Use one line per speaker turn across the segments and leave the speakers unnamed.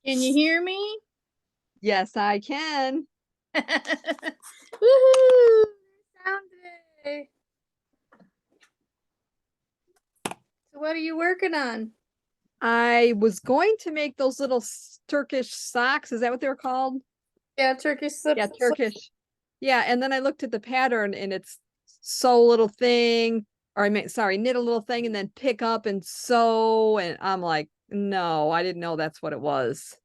Can you hear me?
Yes, I can.
Woohoo! Sound day. So what are you working on?
I was going to make those little Turkish socks. Is that what they're called?
Yeah, turkey slips.
Yeah, Turkish. Yeah, and then I looked at the pattern and it's sew a little thing, or I mean, sorry, knit a little thing and then pick up and sew. And I'm like, no, I didn't know that's what it was.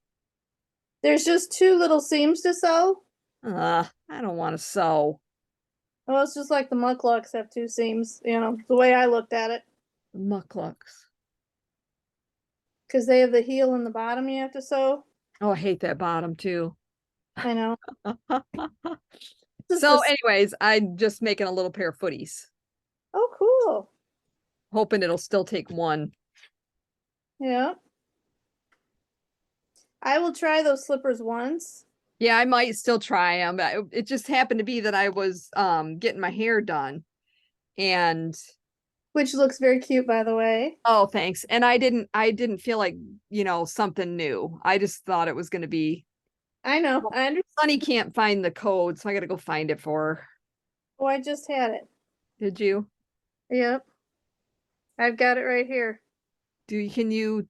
There's just two little seams to sew.
I don't want to sew.
Well, it's just like the mucklucks have two seams, the way I looked at it.
Mucklucks.
Because they have the heel and the bottom you have to sew.
Oh, I hate that bottom too.
I know.
So, anyways, I'm just making a little pair of footies,
Oh, cool.
hoping it'll still take one.
Yeah. I will try those slippers once.
Yeah, I might still try them. It just happened to be that I was getting my hair done, and
Which looks very cute, by the way.
oh, thanks. And I didn't feel like, something new. I just thought it was going to be.
I know.
Well,
I understand.
Sunny can't find the code, so I got to go find it for her.
Oh, I just had it.
Did you?
Yep. I've got it right here.
Can you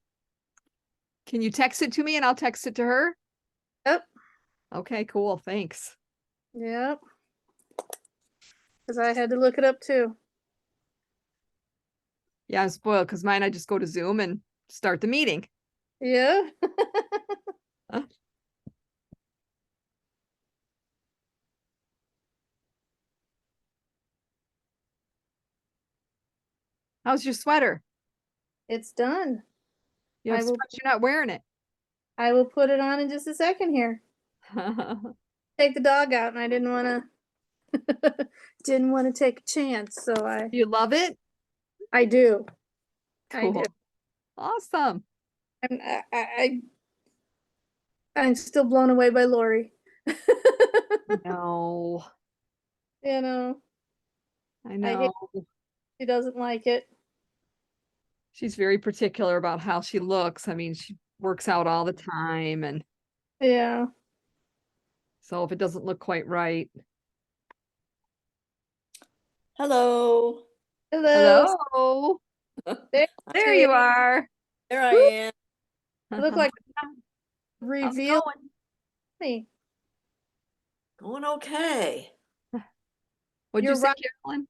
text it to me and I'll text it to her?
Yep.
Okay, cool. Thanks.
Yep. Because I had to look it up too.
Yeah, I'm spoiled because mine I just go to Zoom and start the meeting.
Yeah.
How's your sweater?
It's done.
You're
I will
surprised you're not wearing it.
I will put it on in just a second here. Take the dog out and I didn't want to didn't want to take a chance, so
You love it?
I do. I
Cool.
do.
Awesome.
I'm still blown away by Lori.
No,
You know,
I
I hate
know.
she doesn't like it.
She's very particular about how she looks. I mean, she works out all the time, and
Yeah.
so if it doesn't look quite right.
Hello.
Hello.
Hello.
There,
There you are.
There I
Woo!
am.
You look like
How's it
reveal
going?
me.
Going okay.
What'd
You're
you say,
right.
Carolyn?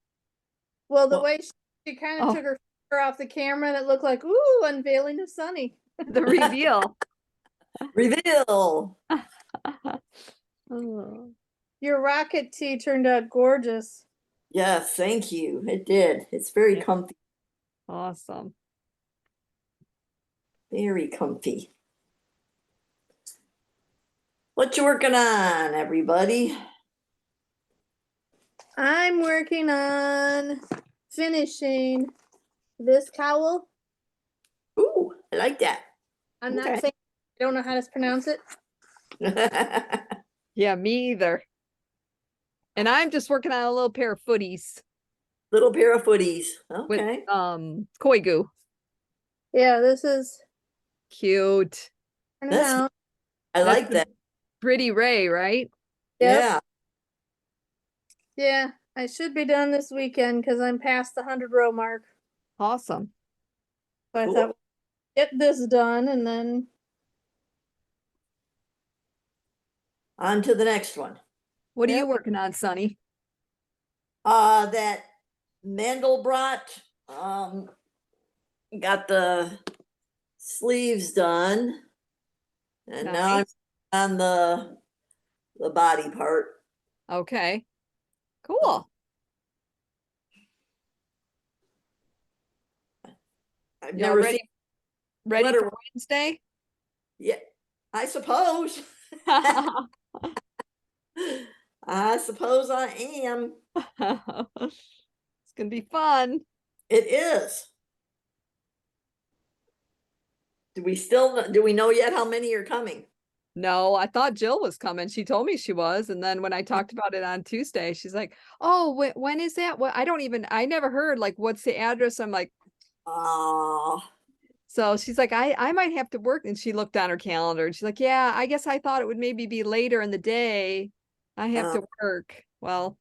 Well, the
Well,
way she kind of
Oh,
took her finger off the camera and it looked like, ooh, unveiling of Sunny.
the reveal.
reveal.
Oh,
Your rocket tee turned out gorgeous.
Yes, thank you. It did. It's very
yeah,
comfy.
awesome.
Very comfy. What you working on, everybody?
I'm working on finishing this cowl.
Ooh, I like that.
I'm not
Okay.
saying I don't know how to pronounce it.
Yeah, me either. And I'm just working on a little pair of footies
Little pair of footies.
with
Okay.
koi goo.
Yeah, this is
Cute.
turning
That's
out.
I
That's
like
the
that.
Pretty Ray, right?
Yep.
Yeah.
Yeah, I should be done this weekend because I'm past the 100 row mark.
Awesome.
So I
Cool.
thought get this done and then
On to the next one.
What are you
yep.
working on, Sonny?
That Mandelbrot got the sleeves done. And now I'm
Nice.
on the body part.
Okay. Cool.
I've
Y'all
never seen
ready
sweater.
for Wednesday?
Yeah, I suppose. I suppose I am.
It's gonna be fun.
It is. Do we know yet how many are coming?
No, I thought Jill was coming. She told me she was, and then when I talked about it on Tuesday, she's like, "Oh, when is that? What? I never heard like what's the address?" I'm like,
Oh,
So she's like, I might have to work. And she looked on her calendar and she's like, yeah, I guess I thought it would maybe be later in the day. I have to work. Well,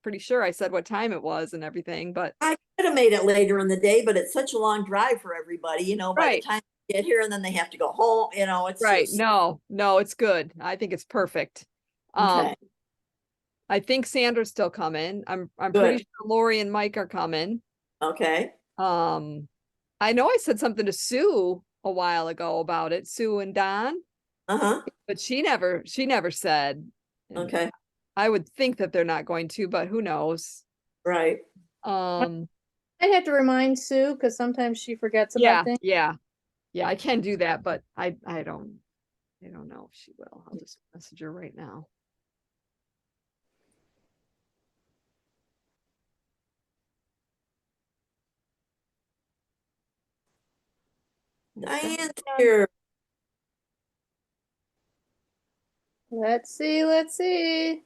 pretty sure I said what time it was and everything, but
I could have made it later in the day, but it's such a long drive for everybody, you know, by the
right,
time they get here and then they have to go home, you know, it's
right.
just,
No, it's good. I think it's perfect.
okay,
I think Sandra's still coming. I'm pretty
good,
sure Lori and Mike are coming.
okay.
I know I said something to Sue a while ago about it, Sue and Don,
Uh-huh,
but she never said. And
okay,
I would think that they're not going to, but who knows?
right.
Um,
I had to remind Sue because sometimes she forgets about
yeah,
things.
yeah, yeah, I can do that, but I don't know if she will. I'll just message her right now.
Diane's here.
Let's see, let's see.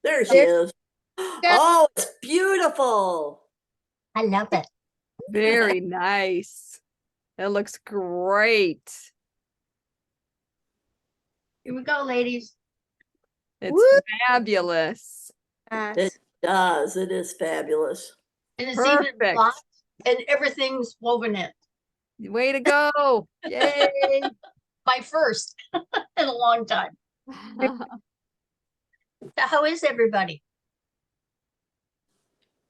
There she
There-
is. Oh, it's beautiful.
I love it.
Very nice. It looks great.
Here we go, ladies.
It's
Woo!
fabulous.
It does. It is fabulous.
And it's even
Perfect.
blocked and everything's woven in.
Way to go. Yay.
My first in a long time. So how is everybody?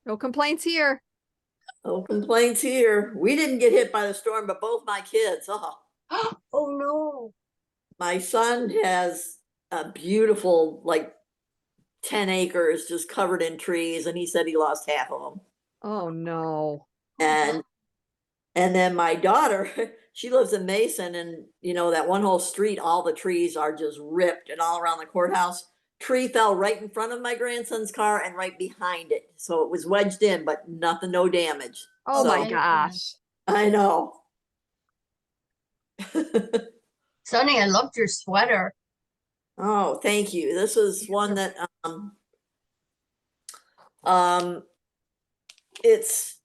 No complaints here.
No complaints here. We didn't get hit by the storm, but both my kids. Oh,
Oh no.
my son has a beautiful, like 10 acres just covered in trees, and he said he lost half of them.
Oh no.
And then my daughter, she lives in Mason, and you know that one whole street, all the trees are just ripped, and all around the courthouse. Tree fell right in front of my grandson's car and right behind it, so it was wedged in, but nothing, no damage.
Oh my
So,
gosh.
I know.
Sonny, I loved your sweater.
Oh, thank you. This is one that um it's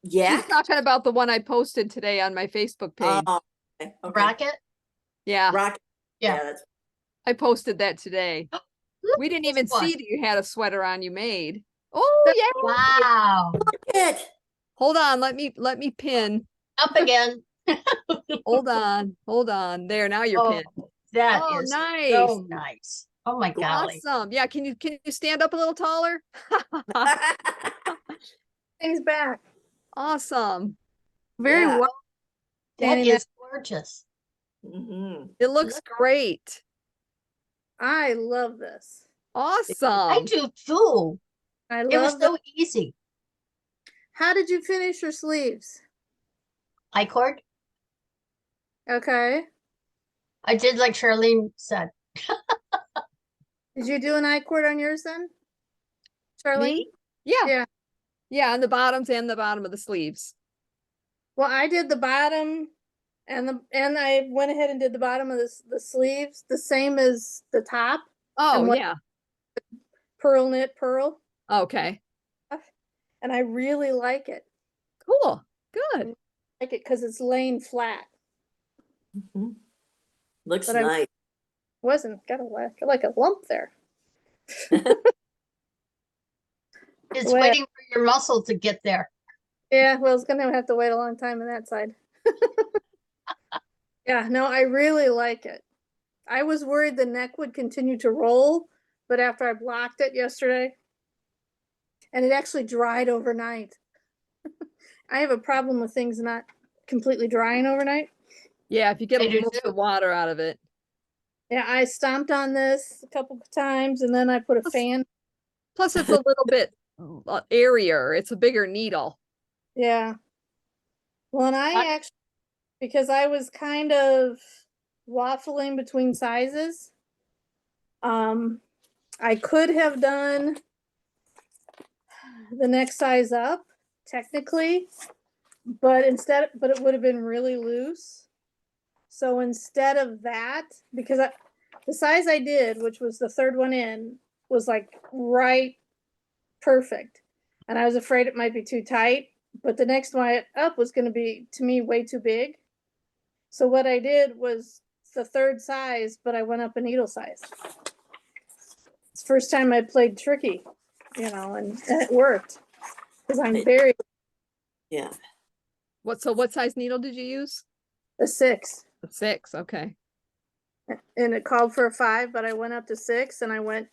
She's
yak.
talking about the one I posted today on my Facebook page.
Oh, okay.
Rocket?
Yeah,
Rock.
Yeah.
Yeah, that's
I posted that today.
Look
We
at
didn't
this
even
one.
see that you had a sweater on you made. Oh yeah.
Wow.
it.
Hold on, let me pin.
Up again.
Hold on. There, now you're
Oh,
pinned.
that
Oh,
is
nice.
so nice. Oh my golly.
Awesome. Yeah, can you stand up a little taller?
Things back.
Awesome.
Very
Yeah.
well.
That
Danny,
is gorgeous.
Mhm.
It looks great.
I love this.
I
Awesome.
do too.
I
It was
love
so easy.
How did you finish your sleeves?
I cord.
Okay.
I did like Charlene said.
Did you do an I-cord on yours then? Charlene?
Me? Yeah.
Yeah.
Yeah, on the bottoms and the bottom of the sleeves.
Well, I did the bottom and I went ahead and did the bottom of the sleeves, the same as the top,
Oh,
And what-
yeah.
pearl knit pearl.
Okay.
And I really like it.
Cool. Good.
I like it because it's laying flat.
Mhm. Looks
But I-
nice.
Wasn't got like a lump there.
It's
Well-
waiting for your muscle to get there.
Yeah, well, it's gonna have to wait a long time on that side. Yeah, no, I really like it. I was worried the neck would continue to roll, but after I blocked it yesterday, and it actually dried overnight. I have a problem with things not completely drying overnight.
Yeah, if you get
I do
most of
too.
the water out of it.
Yeah, I stomped on this a couple of times and then I put a
Plus-
fan.
Plus, it's a little bit airier. It's a bigger needle.
Yeah. Well, and I
What?
actually, because I was kind of waffling between sizes, I could have done the next size up technically, but it would have been really loose. So instead of that, because the size I did, which was the third one in, was like right perfect. And I was afraid it might be too tight, but the next one up was going to be, to me, way too big. So what I did was the third size, but I went up a needle size. It's the first time I played tricky, and it worked. Because I'm very
Yeah.
What size needle did you use?
a 6.
A 6, okay.
And it called for a 5, but I went up to 6 and I went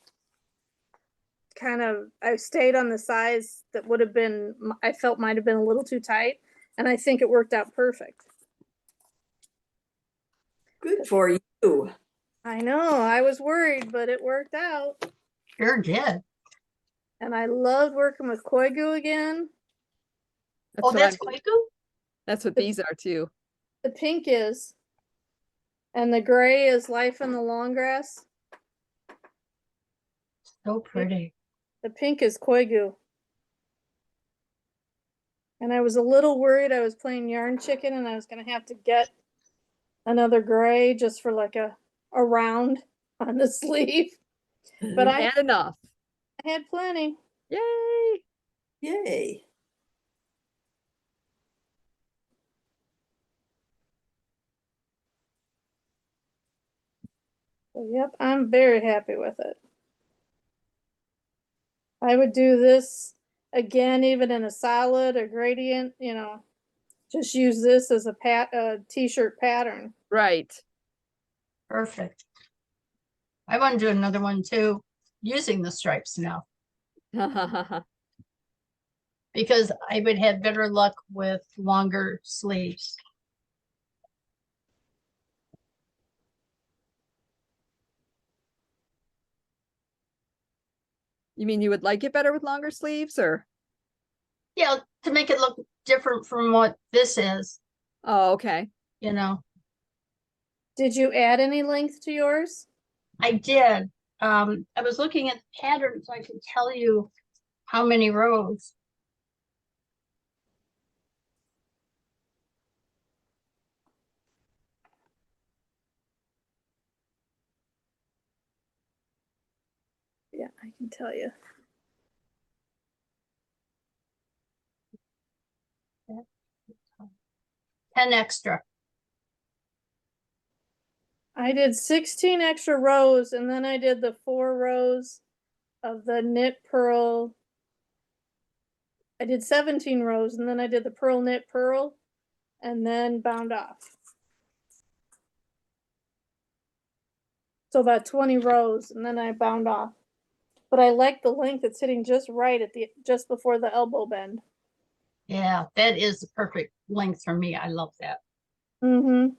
I stayed on the size that would have been, I felt might have been a little too tight. And I think it worked out perfect.
Good for you.
I know, I was worried, but it worked out.
Sure did.
And I loved working with Koigu again.
That's
Oh,
what
that's
I'm-
quite good.
That's what these are too.
The pink is, and the gray is Life in the Long Grass.
So pretty.
The pink is Koigu. And I was a little worried. I was playing Yarn Chicken and I was going to have to get another gray just for like a round on the sleeve. But I
Had enough.
had plenty.
Yay.
Yay.
So, yep, I'm very happy with it. I would do this again, even in a solid or gradient, just use this as a t-shirt pattern.
Right.
Perfect. I want to do another one too, using the stripes now, because I would have better luck with longer sleeves.
You mean you would like it better with longer sleeves or?
Yeah, to make it look different from what this is,
Oh, okay.
you know.
Did you add any length to yours?
I did. I was looking at the pattern so I could tell you how many rows.
Yeah, I can tell you.
Yeah. 10 extra.
I did 16 extra rows and then I did the 4 rows of the knit purl. I did 17 rows and then I did the purl knit purl and then bound off. So about 20 rows and then I bound off. But I like the length. It's sitting just right at just before the elbow bend.
Yeah, that is the perfect length for me. I love that.
Mm-hmm.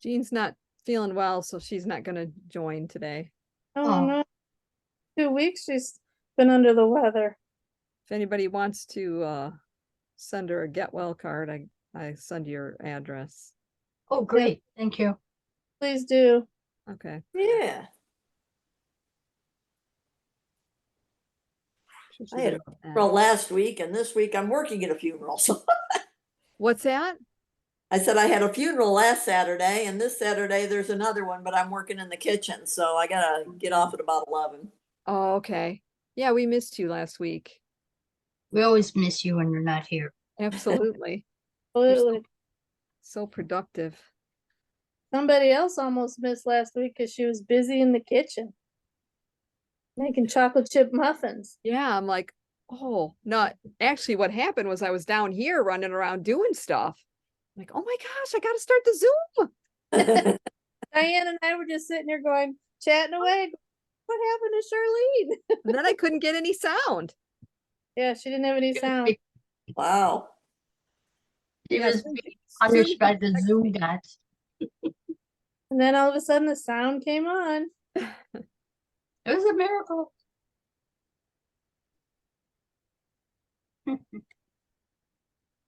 Jean's not feeling well, so she's not gonna join today.
Oh, no. 2 weeks she's been under the weather.
If anybody wants to send her a get well card, I send your address.
Oh, great. Thank you.
Please do.
Okay.
Yeah.
She's
I had a
about that.
funeral last week and this week I'm working at a funeral. So
What's that?
I said I had a funeral last Saturday and this Saturday there's another one, but I'm working in the kitchen. So I gotta get off at about 11.
Oh, okay. Yeah, we missed you last week.
We always miss you when you're not here.
Absolutely. You're
Absolutely.
so productive.
Somebody else almost missed last week because she was busy in the kitchen making chocolate chip muffins.
Yeah, I'm like, oh, no. Actually, what happened was I was down here running around doing stuff. I'm like, oh my gosh, I gotta start the Zoom.
Diane and I were just sitting there going, chatting away. What happened to Charlene?
And then I couldn't get any sound.
Yeah, she didn't have any sound.
Wow.
She
Yeah,
was
Zoom-
punished
Zoom-
by the Zoom gods.
And then all of a sudden the sound came on.
It was a miracle.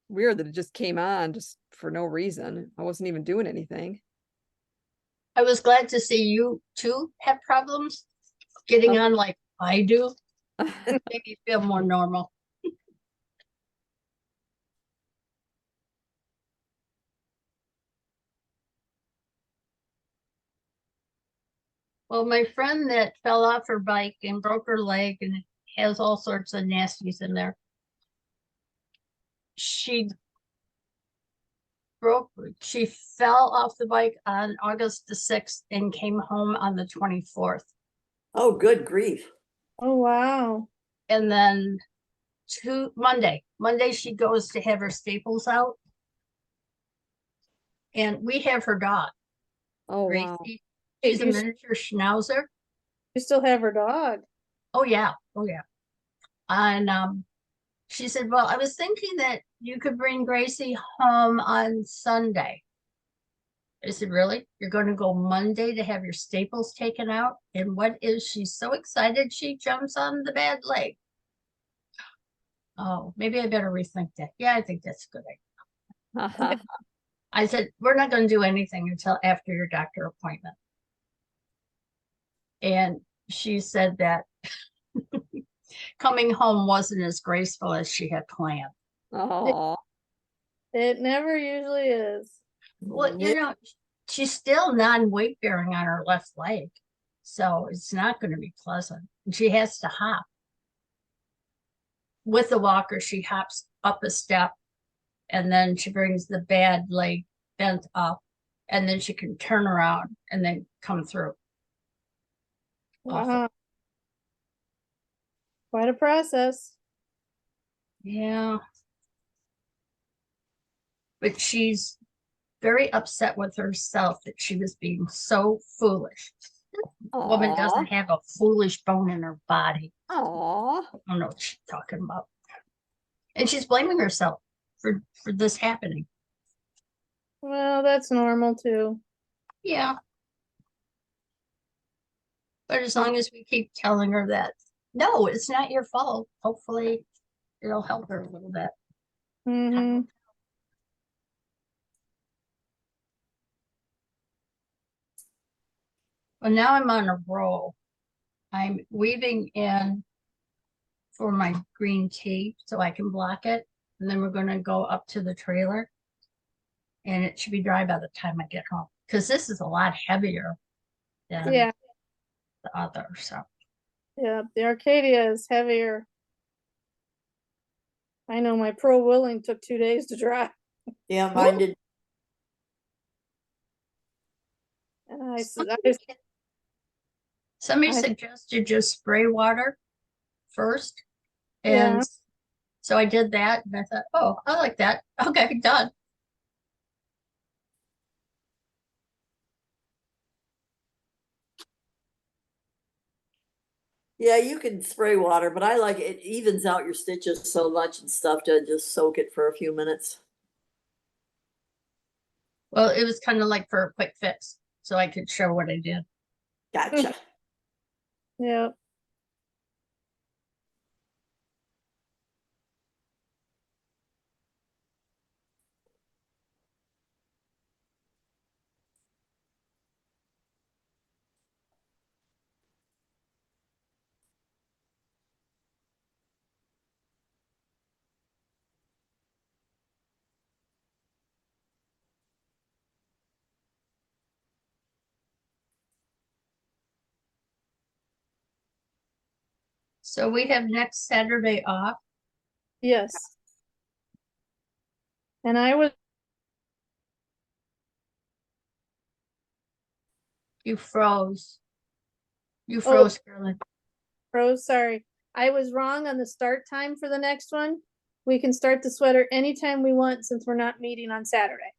Weird that it just came on just for no reason. I wasn't even doing anything.
I was glad to see you too have problems getting on like I do. Make you feel more normal. Well, my friend that fell off her bike and broke her leg and has all sorts of nasties in there. She fell off the bike on August the 6th and came home on the 24th.
Oh, good grief.
Oh, wow.
And then Monday she goes to have her staples out. And we have her dog,
Oh, wow.
Gracie. She's a
You
miniature schnauzer.
still have her dog.
Oh yeah. And she said, well, I was thinking that you could bring Gracie home on Sunday. I said, really? You're going to go Monday to have your staples taken out? And what is she so excited she jumps on the bad leg? Oh, maybe I better rethink that. Yeah, I think that's a good idea. I said, we're not going to do anything until after your doctor appointment. And she said that coming home wasn't as graceful as she had planned.
Oh,
It never usually is.
Well, you know, she's still non-weight bearing on her left leg. So it's not going to be pleasant. And she has to hop. With the walker, she hops up a step and then she brings the bad leg bent up and then she can turn around and then come through. Awful.
Wow. Quite a process.
Yeah. But she's very upset with herself that she was being so foolish. Woman doesn't have a foolish bone in her body.
Aw.
I don't know what she's talking about. And she's blaming herself for this happening.
Well, that's normal too.
Yeah. But as long as we keep telling her that, no, it's not your fault. Hopefully it'll help her a little bit.
Mm-hmm.
Well, now I'm on a roll. I'm weaving in for my green tea so I can block it. And then we're going to go up to the trailer. And it should be dry by the time I get home. Because this is a lot heavier than
Yeah,
the other. So
yeah. The Arcadia is heavier. I know my Pro Willing took 2 days to dry.
Yeah, mine did.
And I
somebody
I-
suggested just spray water first.
Yeah.
And so I did that. And I thought, oh, I like that. Okay, done.
Yeah, you can spray water, but I like it evens out your stitches so much and stuff to just soak it for a few minutes.
Well, it was kind of like for a quick fix. So I could show what I did.
Gotcha.
yeah.
So we have next Saturday off.
Yes. And I was
You froze. You froze, Carolyn.
sorry. I was wrong on the start time for the next one. We can start the sweater anytime we want since we're not meeting on Saturday.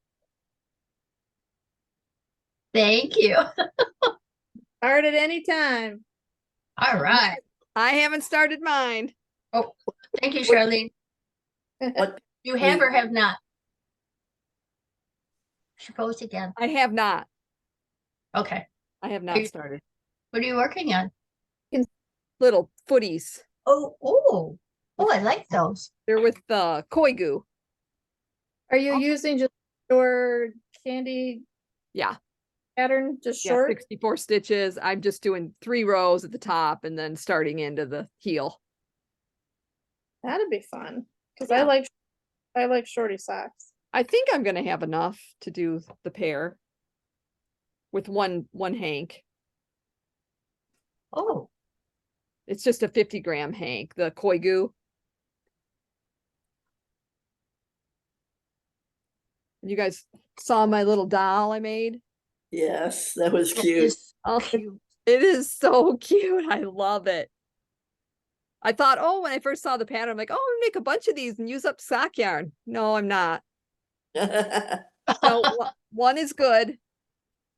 Thank you.
Start at any time.
All right.
I haven't started mine.
Oh, thank you, Charlene.
What?
You have
Wait.
or have not? She posed again.
I have not.
Okay.
I have
Are
not
you-
started.
What are you working on?
Little footies.
Oh, I like those.
They're with the koi goo.
Are you using just Or candy
Yeah.
pattern, just
Yeah,
short?
64 stitches. I'm just doing 3 rows at the top and then starting into the heel.
That'd be fun. Cause
Yeah.
I like shorty socks.
I think I'm gonna have enough to do the pair with one hank.
Oh,
It's just a 50-gram hank, the koi goo. You guys saw my little doll I made?
Yes, that was
that
cute.
is
Oh,
cute.
it is so cute. I love it. I thought, oh, when I first saw the pattern, I'm like, oh, I'm gonna make a bunch of these and use up sock yarn. No, I'm not. No, one is good.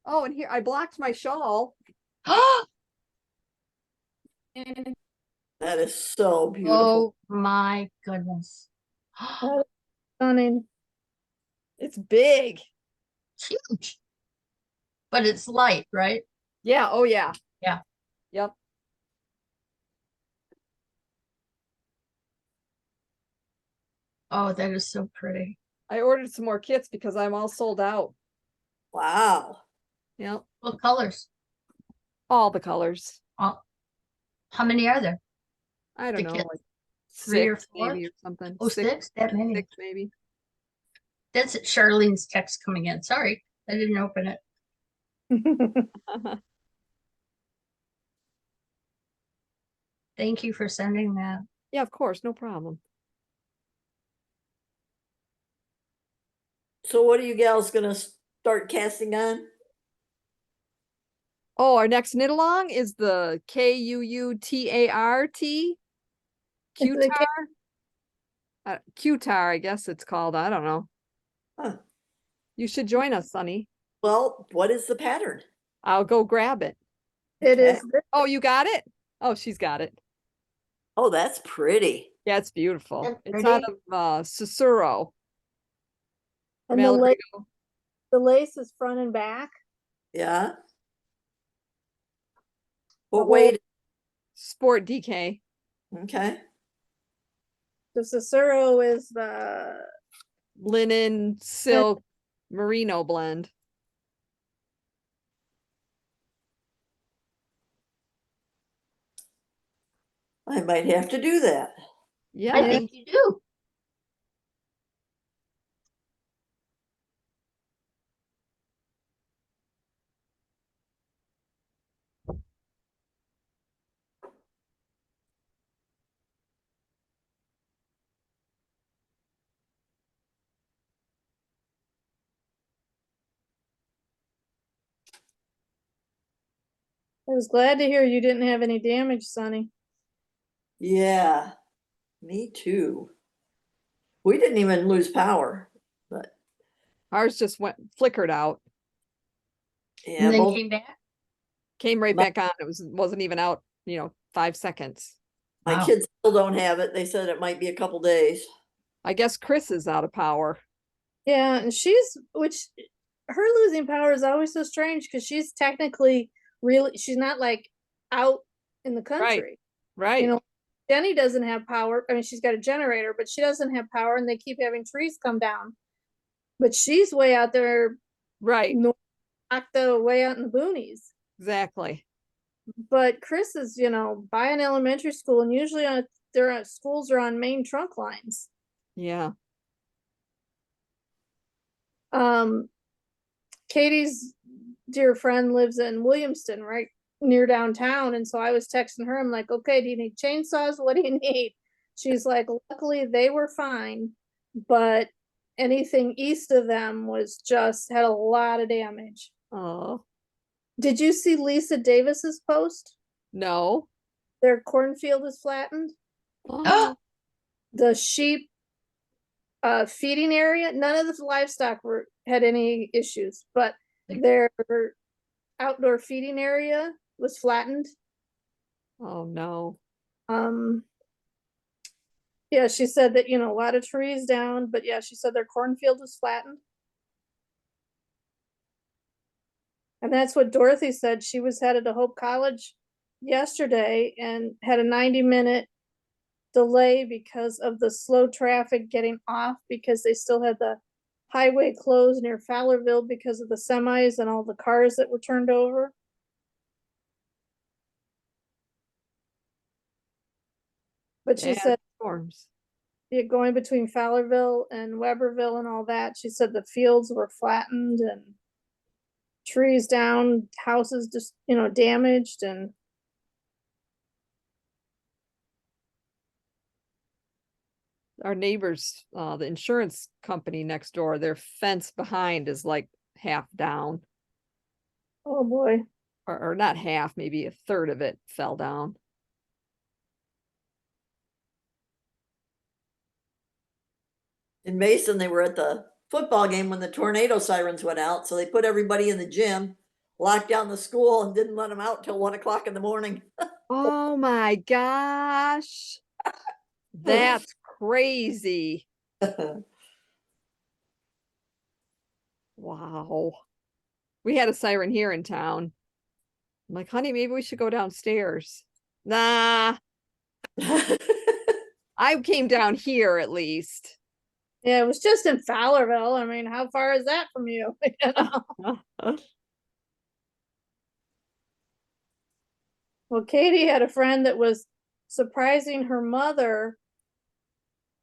Oh, and here I blocked my shawl.
That is so beautiful.
Oh my goodness.
That is stunning.
It's big.
Huge. But it's light, right?
Yeah. Oh, yeah.
Yeah.
Yep.
Oh, that is so pretty.
I ordered some more kits because I'm all sold out.
Wow.
Yep.
What colors?
All the colors.
Oh, how many are there?
I don't
The
know,
kits?
like
3 or
6
4?
maybe or something.
Oh, 6? That many.
6 maybe.
That's Charlene's text coming in. Sorry, I didn't open it. Thank you for sending that.
Yeah, of course, no problem.
So what are you gals gonna start casting on?
Oh, our next knit along is the Kuutart.
It's the
Kuutar. Kuutar, I guess it's called. I don't know.
Huh.
You should join us, Sunny.
Well, what is the pattern?
I'll go grab it.
It
Okay.
is this.
Oh, you got it? Oh, she's got it.
Oh, that's pretty.
Yeah, it's beautiful.
That's
It's out
pretty.
of Susuro.
And the lace is front and back.
Yeah.
The
What
whole-
weight?
Sport DK.
Okay.
The Cicero is the
Linen, silk, merino blend.
I might have to do that.
Yeah.
I think you do.
I was glad to hear you didn't have any damage, Sonny.
Yeah, me too. We didn't even lose power, but
Ours just flickered out.
yeah,
And then
both
came back.
Came right
My-
back on. It wasn't even out, 5 seconds.
my
Wow.
kids still don't have it. They said it might be a couple days.
I guess Chris is out of power.
Yeah, and her losing power is always so strange because she's technically she's not like out in the country.
Right.
You know, Jenny doesn't have power. I mean, she's got a generator, but she doesn't have power, and they keep having trees come down. But she's way out there,
Right.
way out in the boonies.
Exactly.
But Chris is, by an elementary school, and usually their schools are on main trunk lines.
Yeah.
Katie's dear friend lives in Williamston, right near downtown, and so I was texting her. I'm like, okay, do you need chainsaws? What do you need? She's like, luckily they were fine, but anything east of them had a lot of damage.
Oh,
Did you see Lisa Davis's post?
no.
Their cornfield is flattened.
Oh,
The sheep feeding area, none of the livestock had any issues, but their outdoor feeding area was flattened.
oh no.
Yeah, she said that, a lot of trees down, but yeah, she said their cornfield was flattened. And that's what Dorothy said. She was headed to Hope College yesterday and had a 90-minute delay because of the slow traffic getting off because they still had the highway closed near Fowlerville because of the semis and all the cars that were turned over. But she
Bad
said,
storms.
yeah, going between Fowlerville and Weberville and all that, she said the fields were flattened and trees down, houses just, damaged, and
Our neighbors, the insurance company next door, their fence behind is like half down,
oh boy.
or not half, maybe a third of it fell down.
In Mason, they were at the football game when the tornado sirens went out, so they put everybody in the gym, locked down the school, and didn't let them out till 1 o'clock in the morning.
Oh my gosh. That's crazy. Wow. We had a siren here in town. I'm like, honey, maybe we should go downstairs. Nah, I came down here at least.
Yeah, it was just in Fowlerville. I mean, how far is that from you? Well, Katie had a friend that was surprising her mother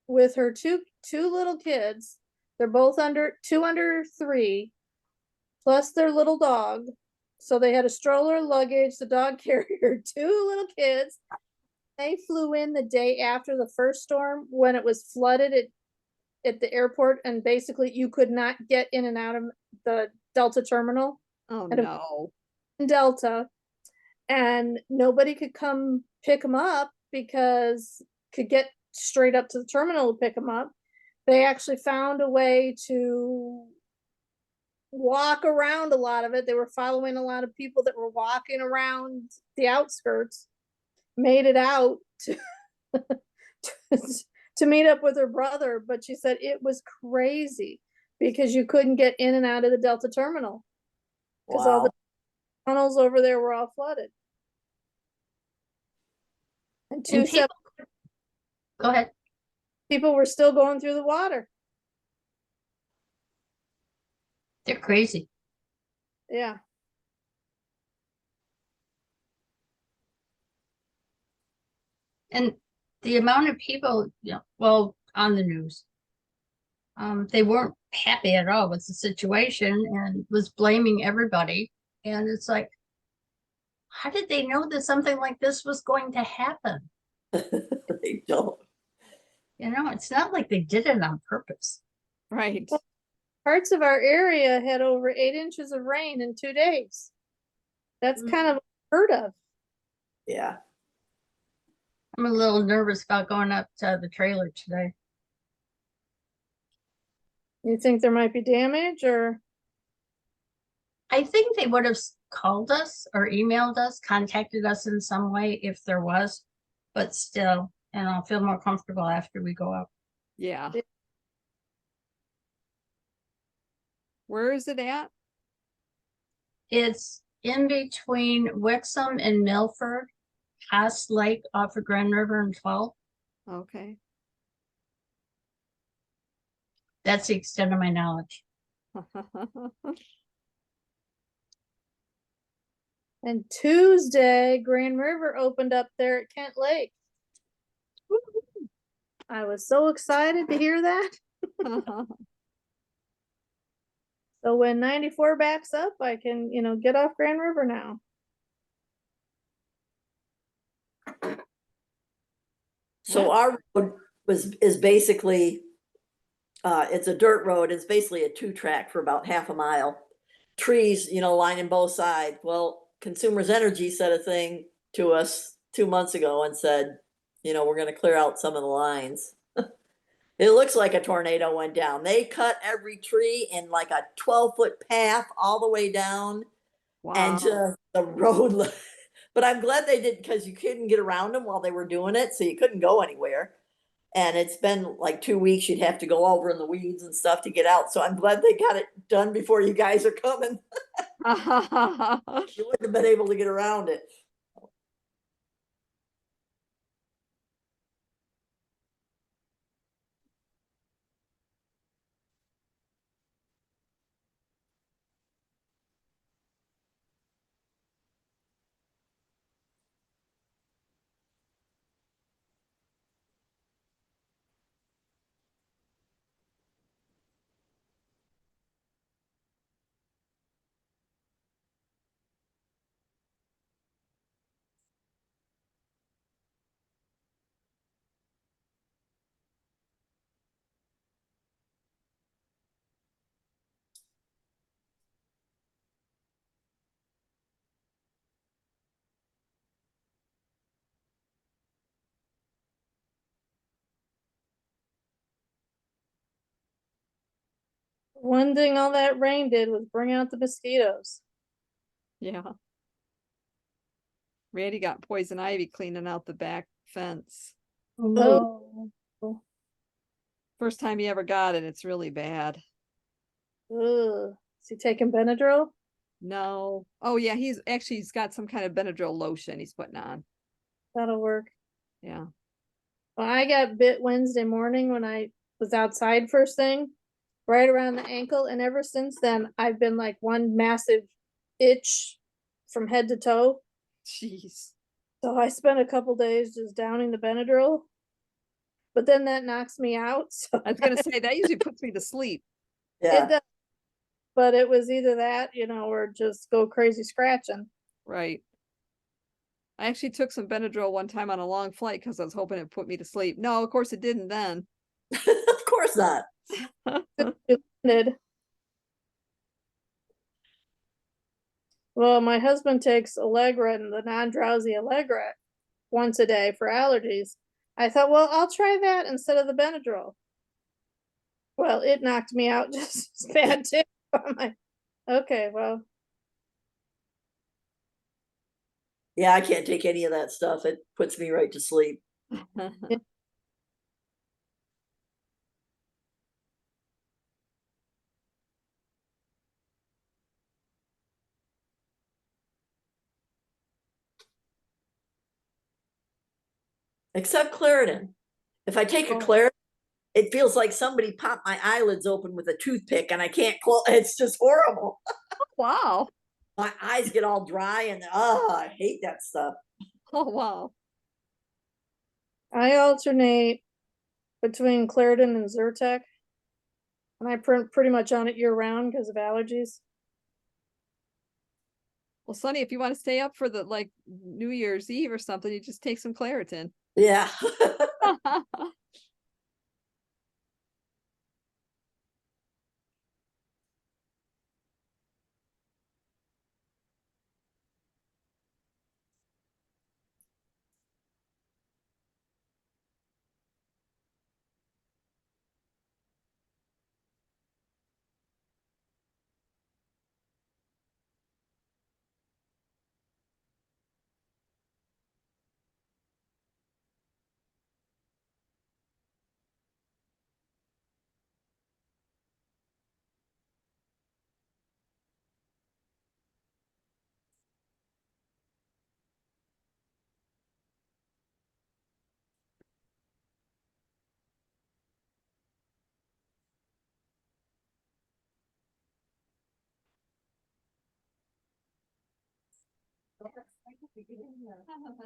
with her two little kids. They're both under 3, plus their little dog. So they had a stroller, luggage, the dog carrier, 2 little kids. They flew in the day after the first storm when it was flooded at the airport, and basically you could not get in and out of the Delta terminal.
Oh
at a-
no.
in Delta, and nobody could come pick them up because could get straight up to the terminal to pick them up. They actually found a way to walk around a lot of it. They were following a lot of people that were walking around the outskirts, made it out to to meet up with her brother, but she said it was crazy because you couldn't get in and out of the Delta terminal because all the
Wow.
tunnels over there were all flooded. And
And
2
people, go ahead.
people were still going through the water.
They're crazy.
Yeah.
And the amount of people, well, on the news, they weren't happy at all with the situation and was blaming everybody. And it's like, how did they know that something like this was going to happen?
They don't.
It's not like they did it on purpose.
Right.
Parts of our area had over 8 inches of rain in 2 days. That's kind of unheard of.
Yeah.
I'm a little nervous about going up to the trailer today.
You think there might be damage, or?
I think they would have called us or emailed us, contacted us in some way if there was, but still, and I'll feel more comfortable after we go up.
Yeah. Where is it at?
It's in between Wixom and Milford, Cass Lake off of Grand River and 12.
Okay.
That's the extent of my knowledge.
And Tuesday, Grand River opened up there at Kent Lake. I was so excited to hear that. So when 94 backs up, I can, get off Grand River now.
So our road is basically, it's a dirt road. It's basically a 2-track for about half a mile. Trees, lining both sides. Well, Consumers Energy said a thing to us 2 months ago and said, we're going to clear out some of the lines. It looks like a tornado went down. They cut every tree in like a 12-foot path all the way down, and
Wow.
just the road. But I'm glad they did, because you couldn't get around them while they were doing it, so you couldn't go anywhere. And it's been like 2 weeks. You'd have to go over in the weeds and stuff to get out. So I'm glad they got it done before you guys are coming. You wouldn't have been able to get around it.
One thing all that rain did was bring out the mosquitoes.
Yeah. Randy got poison ivy cleaning out the back fence.
Oh.
First time he ever got it, it's really bad.
Ugh. Is he taking Benadryl?
No. Oh yeah, he's got some kind of Benadryl lotion he's putting on.
That'll work.
Yeah.
Well, I got bit Wednesday morning when I was outside first thing, right around the ankle, and ever since then I've been like one massive itch from head to toe.
Jeez.
So I spent a couple days just downing the Benadryl, but then that knocks me out. So
I was gonna say that usually puts me to sleep.
it
Yeah,
does. But it was either that, or just go crazy scratching.
Right. I actually took some Benadryl one time on a long flight because I was hoping it put me to sleep. No, of course it didn't then.
of course not.
It did. Well, my husband takes Allegra and the non-drowsy Allegra once a day for allergies. I thought, well, I'll try that instead of the Benadryl. Well, it knocked me out just as bad too. I'm like, okay, well,
Yeah, I can't take any of that stuff. It puts me right to sleep. Except Claritin. If I take a
Oh.
Claritin, it feels like somebody popped my eyelids open with a toothpick and I can't close. It's just horrible.
Wow.
My eyes get all dry and I hate that stuff.
Oh wow.
I alternate between Claritin and Zyrtec, and I pretty much on it year round because of allergies.
Well, Sonny, if you want to stay up for the like New Year's Eve or something, you just take some Claritin.
Yeah.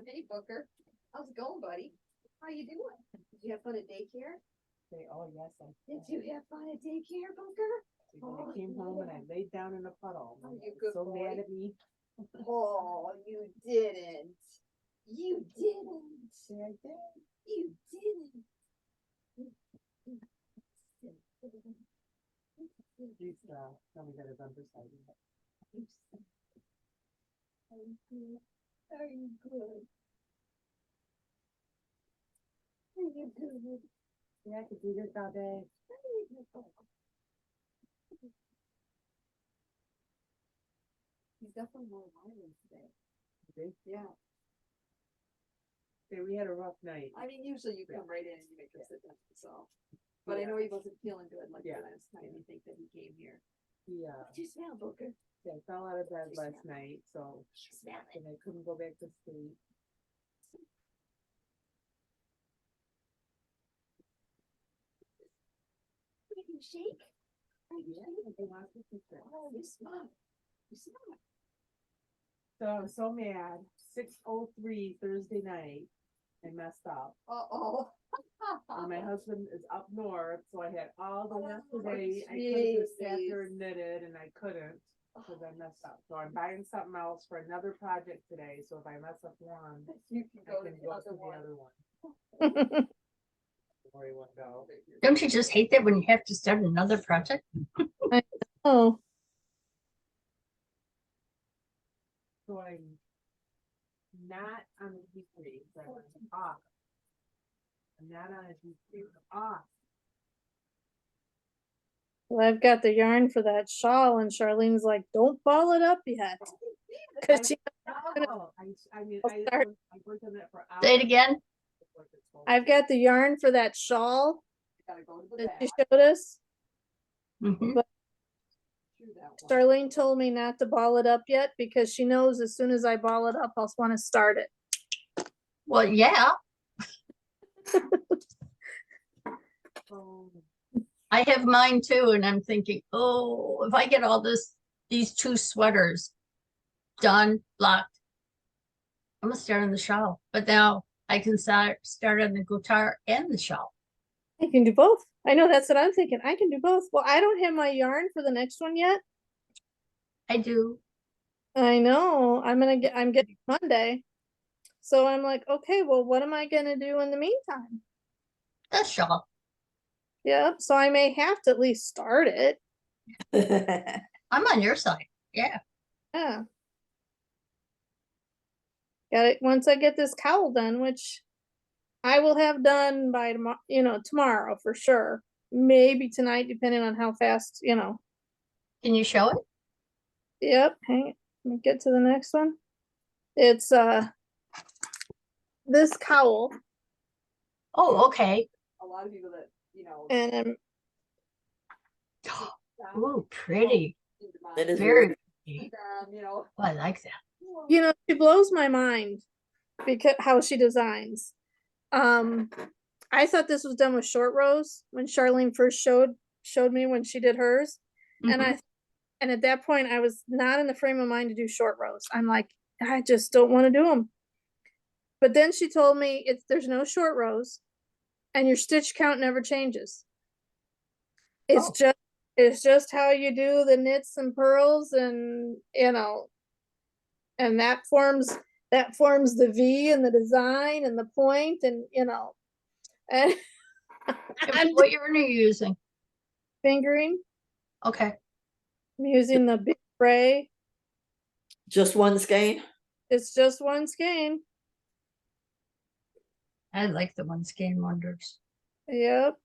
Hey, Booker. How's it going, buddy? How you doing? Did you have fun at daycare?
Oh, yes, I
Did you have fun at daycare, Booker?
did. When I came home and I laid down in a puddle.
Oh,
My
you
dad was
good
so
boy.
mad at me.
Oh, you didn't. You didn't.
Yeah, I did.
You didn't.
He's tell me that his underside.
Are you good? Are you good? Are you good?
Yeah, I could do this all day.
He's definitely more violent today.
Okay.
Yeah.
Okay, we had a rough night.
I mean, usually you come right in and you make him sit down, so. But I know he wasn't feeling good like the
Yeah.
last time you think that he came here.
He
Did you smell, Booker?
yeah, fell out of bed
Just
last
smell
night, so
Smell it.
and I couldn't go back to sleep.
Are you shake? Are you
Yeah,
shake?
they want to keep it.
Oh, you smell. You smell.
So I was so mad. 6:03 Thursday night, I messed up.
Uh-oh.
And my husband is up north, so I had all the
Oh,
yesterday. I could have just sat
jeez.
there and knitted, and I couldn't because I messed up. So I'm buying something else for another project today. So if I mess up one,
You can
I
go to
can
the
go
other
to the
one.
other one. Where you want to go?
Don't you just hate that when you have to start another project?
Oh,
So I'm not on the G3, so I'm off. I'm not on a G3, I'm off.
Well, I've got the yarn for that shawl and Charlene's like, don't ball it up yet. Cause she,
Oh, I mean,
I'll start-
I worked on that for hours.
Say it again.
I've got the yarn for that shawl
Gotta go to the
that
back.
you showed us.
Mhm.
But
Through that one.
Charlene told me not to ball it up yet because she knows as soon as I ball it up, I'll want to start it.
Well, yeah,
Oh,
I have mine too, and I'm thinking, oh, if I get all these two sweaters done, locked, I'm gonna start on the shawl. But now I can start on the Kuutar and the shawl.
I can do both. I know that's what I'm thinking. I can do both. Well, I don't have my yarn for the next one yet.
I do.
I know. I'm getting Monday. So I'm like, okay, well, what am I gonna do in the meantime?
The shawl.
Yep. So I may have to at least start it.
I'm on your side. Yeah.
Yeah. Got it. Once I get this cowl done, which I will have done by tomorrow, tomorrow for sure. Maybe tonight, depending on how fast,
Can you show it?
Yep. Hang it. Let me get to the next one. It's this cowl,
Oh, okay.
A lot of people that,
and
Oh, pretty.
It is
Very
very,
pretty.
you know,
Oh, I like that.
she blows my mind because how she designs. I thought this was done with short rows when Charlene first showed me when she did hers,
Mhm.
and at that point I was not in the frame of mind to do short rows. I'm like, I just don't want to do them. But then she told me there's no short rows, and your stitch count never changes. It's
Oh.
just how you do the knits and purls, and and that forms the V and the design and the point, and and I'm
What yarn are you using?
fingering.
Okay.
I'm using the big spray.
just one skein.
It's just one skein.
I like the one skein wonders.
Yep.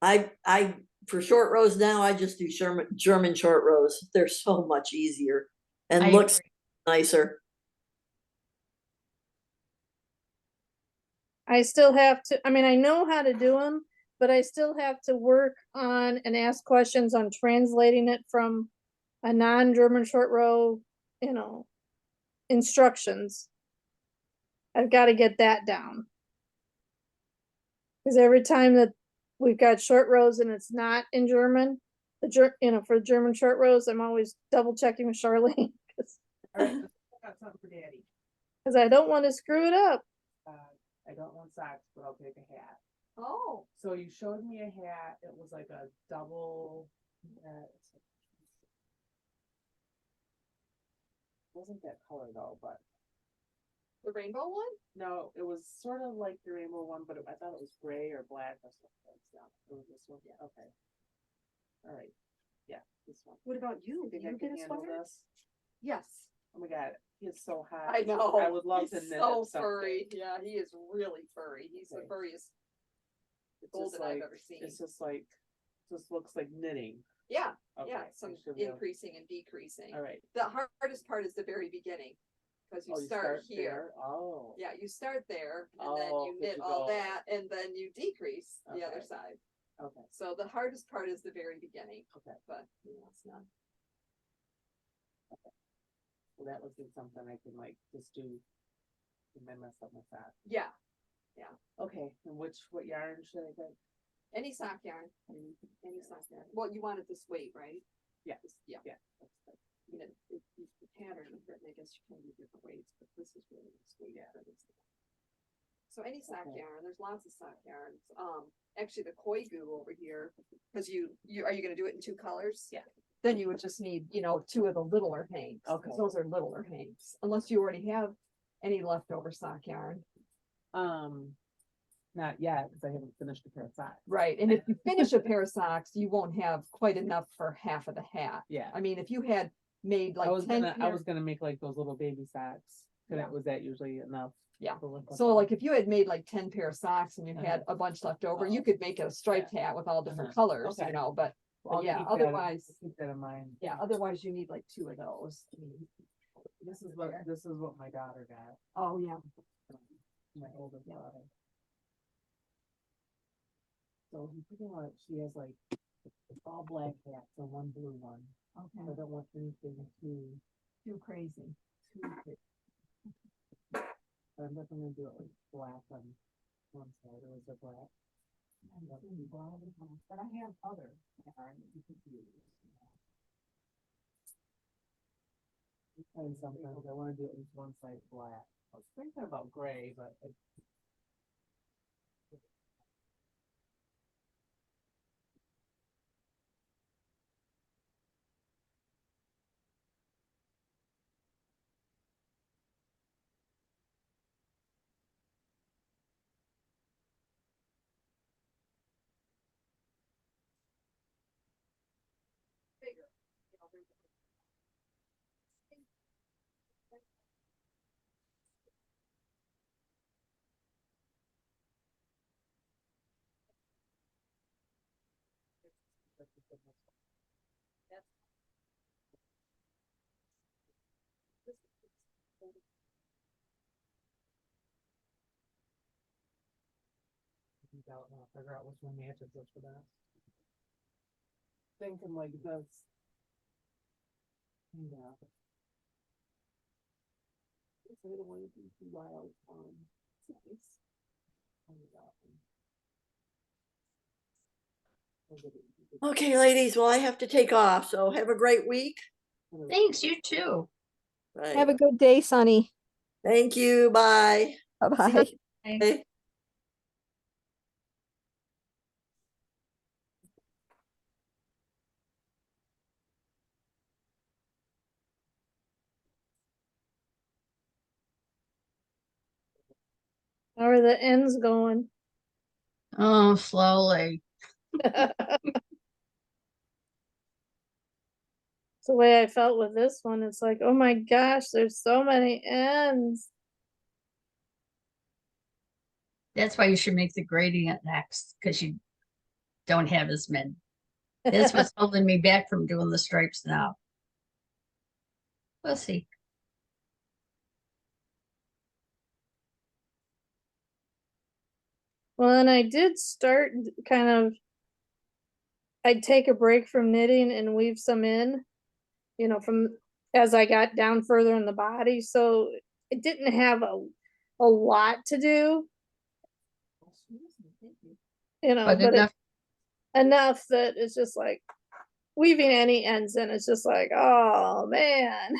I for short rows now, I just do German short rows. They're so much easier and
I
looks
agree.
nicer.
I still have to, I mean, I know how to do them, but I still have to work on and ask questions on translating it from a non-German short row, instructions. I've got to get that down. Because every time that we've got short rows and it's not in German, for German short rows, I'm always double checking with Charlene
all right, I got something for Daddy.
because I don't want to screw it up.
I don't want socks, but I'll take a hat.
oh,
So you showed me a hat. It was like a double. Wasn't that color though, but
the rainbow one?
no, it was sort of like the rainbow one, but I thought it was gray or black or something. So it was this one. Yeah. Okay. All right. Yeah, this one.
What about you?
Think
Did
I
you
can
get a
handle
sweater?
this?
Yes.
Oh my god, he's so hot.
I know.
I would love
He's
to knit
so
it someday.
furry. Yeah, he is really furry. He's the
Okay.
furriest
It's
golden
just
I've
like,
ever seen.
it's just like, just looks like knitting.
Yeah,
Okay,
yeah,
I
some
should be able-
increasing and decreasing.
All right.
The hardest part is the very beginning, because you
Oh,
start here.
there? Oh.
Yeah, you start there, and then
Oh,
you
but
knit
you
all
go-
that, and then you decrease the other
Okay.
side.
Okay.
So the hardest part is the very beginning,
Okay.
but it's not.
Well, that would be something I can like just do. And then mess up my sock.
Yeah,
Okay. And what yarn should I get?
any sock yarn, any sock yarn. Well, you wanted this weight, right?
Yeah.
Yeah.
Yeah. That's good.
I mean, the pattern of it, I guess you can do different weights, but this is really the sweet.
Yeah.
So any sock
Okay.
yarn, there's lots of sock yarns. Actually the koi goo over here, because you are you gonna do it in two colors?
Yeah.
Then you would just need, two of the littler hanks.
Okay.
Those are littler hanks, unless you already have any leftover sock yarn.
Not yet, because I haven't finished the pair of socks.
Right, and if you finish a pair of socks, you won't have quite enough for half of the hat.
Yeah.
I mean, if you had made like
I was
10
gonna
pairs.
make like those little baby socks. Was that usually enough?
Yeah.
to look
So
up
like
on?
if you had made like 10 pair of socks and you had a bunch left over, you could make a striped hat with all different colors,
Okay.
you know, but
I'll
yeah,
keep that-
otherwise,
Keep that in mind.
yeah, otherwise you need like 2 of those.
This is what my daughter got,
Oh, yeah.
my oldest daughter. So he's pretty much, she has like all black hats and one blue one. I
Okay.
don't want anything
Too crazy.
too big. But I'm definitely gonna do it with black on one side, or is it black?
But I have other yarn that you could use.
And sometimes I wanna do it with one side black. I was thinking about gray, but figure out which one matches us for that. Thinking like this. Yeah. I don't want to be too wild. Nice.
Okay, ladies, well, I have to take off, so have a great week.
Thanks, you too.
Right.
Have a good day, Sunny.
Thank you, bye.
Bye-bye.
Bye.
How are the ends going?
Oh, slowly.
It's the way I felt with this one. It's like, oh my gosh, there's so many ends.
That's why you should make the gradient next, because you don't have as many. That's what's holding me back from doing the stripes now. We'll see.
Well, and I did start kind of, I'd take a break from knitting and weave some in, from as I got down further in the body. So it didn't have a lot to do,
But
but
enough,
enough that it's just like weaving any ends in. It's just like, oh man.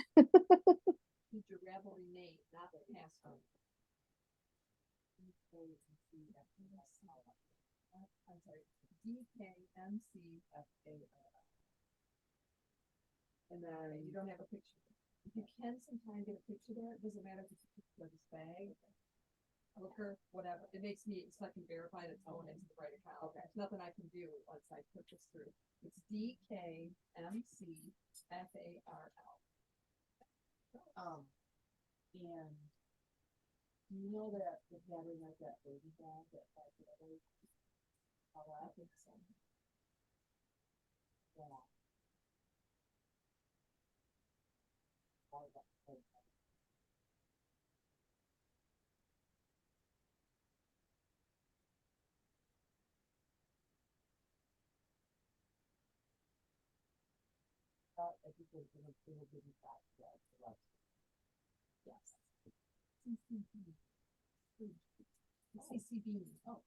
And then you don't have a picture. If you can sometime get a picture there, it doesn't matter if it's a picture of this bag. Hooker, whatever. It makes me, so I can verify that someone is the right account. Okay. There's nothing I can do once I put this through. It's DKMCFARL.
And you know that the pattern like that baby bag that has the other. Oh, I think so. Yeah.
Yes. CCB. Oh.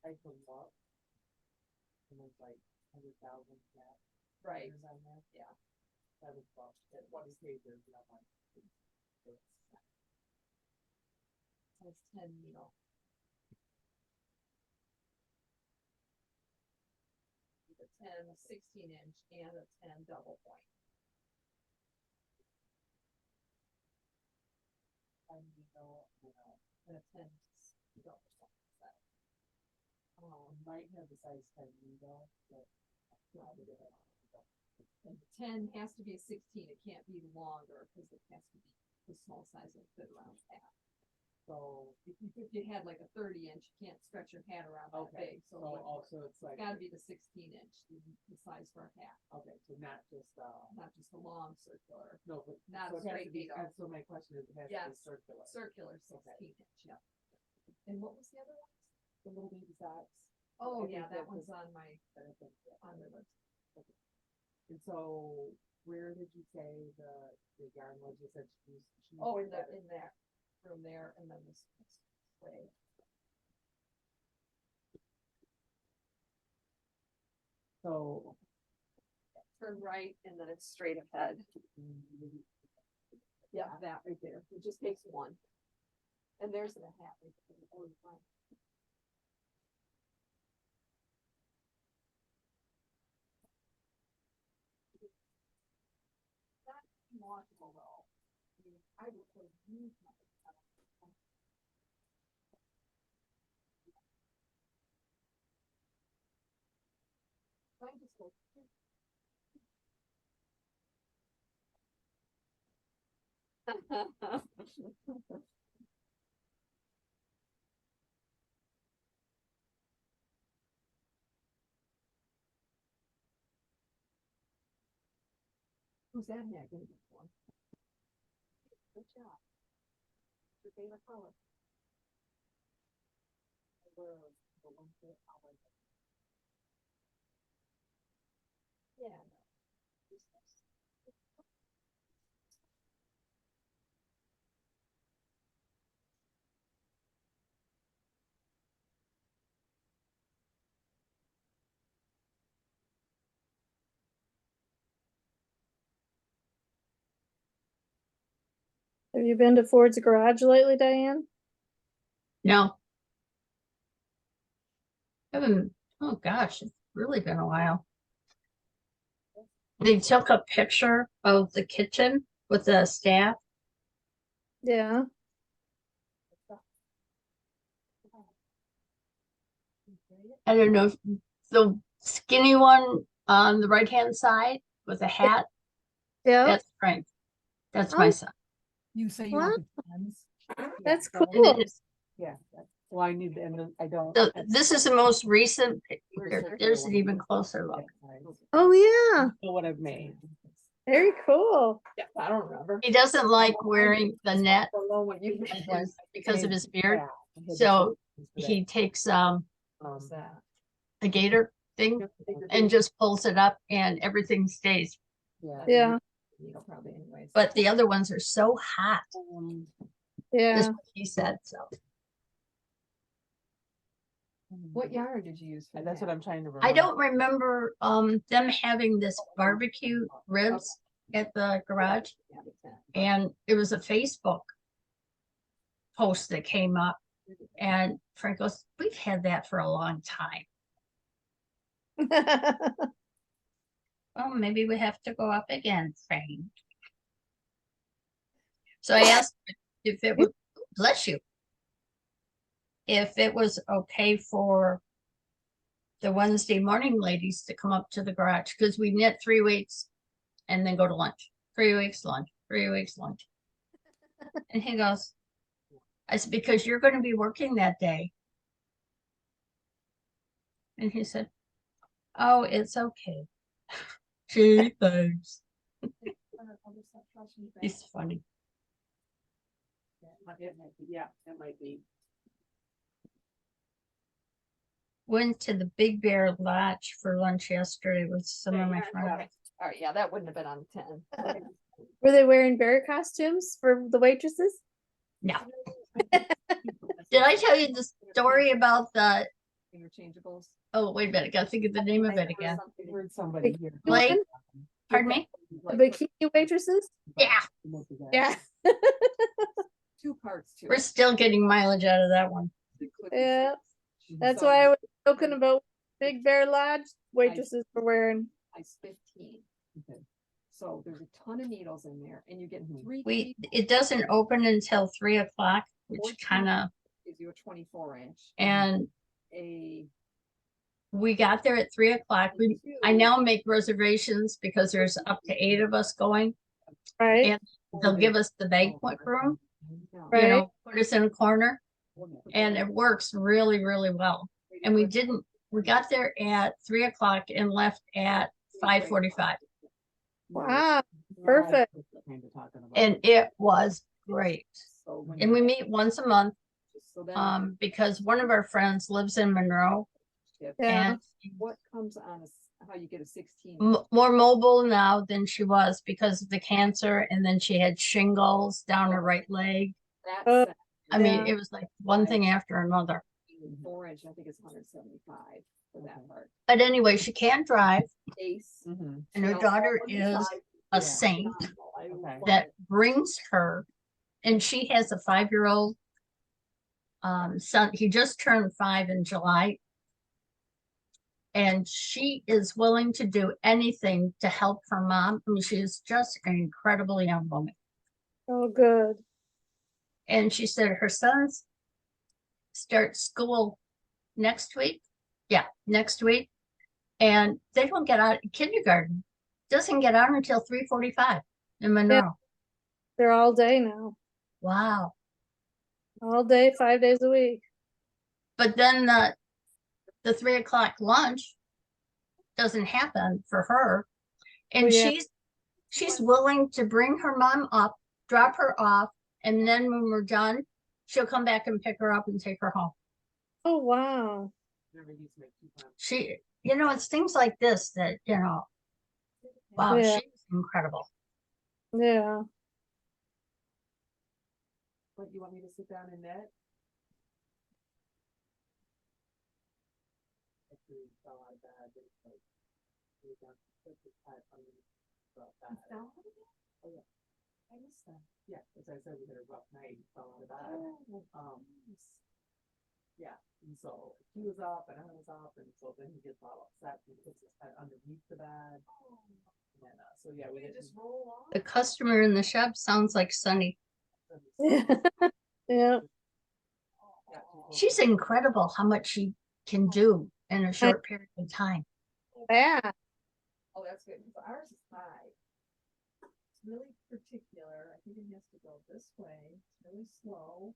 I can walk. And there's like 100,000 cats.
Right.
On there.
Yeah.
That was well. At one stage there's not like.
Size 10 needle. A 10, a 16-inch, and a 10 double point.
And you know,
and a 10 needle or something like that.
Might have the size 10 needle, but
Probably do it. And the 10 has to be a 16, it can't be longer, because it has to be the small size and fit around half.
so,
If you had like a 30-inch, you can't stretch your hat around that
okay,
big,
so
so
also it's
it's
like,
gotta be the 16-inch, the size for a hat,
okay, so not just,
not just a long circular.
no, but.
Not
so
a
it has
straight
to be-
needle.
So my question is, it has to
Yes,
be circular,
circular 16-inch, yeah. And what was the other one?
the little baby socks.
Oh,
I
yeah,
think
that one's
was-
on my,
I think, yeah.
on the list.
And so, where did you say the yarn was? You said she
Oh,
used that-
in that room there, and then this way.
So.
Turn right, and then it's straight ahead. Yeah, that right there. It just takes one. And there's the hat. Right there. Oh, you're fine. Not washable though. I mean, I would say use my. Mine just goes. Who's that hat gonna be for? Good job. Your favorite color. Yeah. no.
Have you been to Ford's Garage lately, Diane?
No. Haven't, oh gosh, it's really been a while. They took a picture of the kitchen with the staff.
Yeah.
I don't know, if the skinny one on the right-hand side with a hat,
Yeah.
that's Frank. That's my
Oh.
son.
You say
you want
the pens?
That's
so-
cool.
And then
Yeah, well, I need, and then I don't.
this is the most recent
Where's
picture.
the
There's an
one?
even closer look.
Oh, yeah.
Know what I've made.
Very cool.
Yeah, I don't remember.
He doesn't like wearing the net
Below when you.
because of his beard.
Yeah, I had the
So
solutions for that.
he takes
What's that?
a gator thing and just pulls it up and everything stays.
Yeah.
Yeah.
You know, probably anyways.
But the other ones are so hot. This
Yeah.
is what he said, so.
What yard did you use for
And that's
that?
what I'm trying to remember.
I don't remember them having this barbecue ribs at the garage,
Yeah, the 10.
and it was a Facebook post that came up, and Frank goes, "We've had that for a long time. Well, maybe we have to go up again, Frank." So I asked if it would, bless you, if it was okay for the Wednesday morning ladies to come up to the garage, because we knit 3 weeks and then go to lunch. 3 weeks lunch, 3 weeks lunch. And he goes, I said, because you're going to be working that day. And he said, oh, it's okay. Gee, thanks. He's funny.
It might be, yeah, it might be.
Went to the Big Bear Lodge for lunch yesterday with some of my friends.
All right, yeah, that wouldn't have been on 10.
Were they wearing bear costumes for the waitresses?
No. Did I tell you the story about the,
Interchangeables.
oh, wait a minute, I gotta think of the name of it again.
I heard somebody here.
Like, pardon me?
The bikini waitresses?
Yeah,
Yeah.
2 parts to
we're
it.
still getting mileage out of that one.
Yeah. That's why I was joking about Big Bear Lodge waitresses were wearing.
Size 15.
Okay.
So there's a ton of needles in there, and you get 3.
It doesn't open until 3 o'clock which
14
kind of,
Gives you a 24-inch.
and
A
we got there at 3 o'clock. I now make reservations because there's up to 8 of us going.
Right,
And they'll give us the banquet room, you
Right.
know, put us in a corner, and it works really, really well. And we got there at 3 o'clock and left at 5:45,
wow, perfect.
and it was great. And we meet once a month,
then
because one of our friends lives in Monroe,
shift.
Yeah,
and
What comes on how you get a 16?
more mobile now than she was because of the cancer, and then she had shingles down her right leg.
Oh,
That's
I mean,
Yeah.
it was like one thing after another.
4-inch. I think it's 175 for that part.
But anyway, she can't drive,
Ace.
and
She
her
also
daughter
on the
is
side,
a
yeah,
saint
phenomenal. I love
that
it.
brings her, and she has a 5-year-old son. He just turned 5 in July, and she is willing to do anything to help her mom. I mean, she is just an incredible young woman.
oh, good.
And she said her sons start school next week. Yeah, next week. And they don't get out, kindergarten doesn't get out until 3:45 in Monroe.
They're all day now,
Wow.
all day, 5 days a week.
But then the 3 o'clock lunch doesn't happen for her. And
Well, yeah.
she's willing to bring her mom up, drop her off, and then when we're done, she'll come back and pick her up and take her home.
Oh, wow.
She, you know, it's things like this that, you know, wow,
Yeah.
she's incredible.
Yeah,
What, you want me to sit down and knit? Oh, yeah. I missed that. Yeah, as I said, we had a rough night, fell out of bed. Yeah, and so he was up and I was up, and so then he gets all upset, he puts his head underneath the bed. And, so yeah, we didn't just roll on.
The customer in the shop sounds like Sunny.
yeah,
She's incredible how much she can do in a short period of time.
yeah.
Oh, that's good, because ours is high. It's really particular, I think it has to go this way, it's really slow.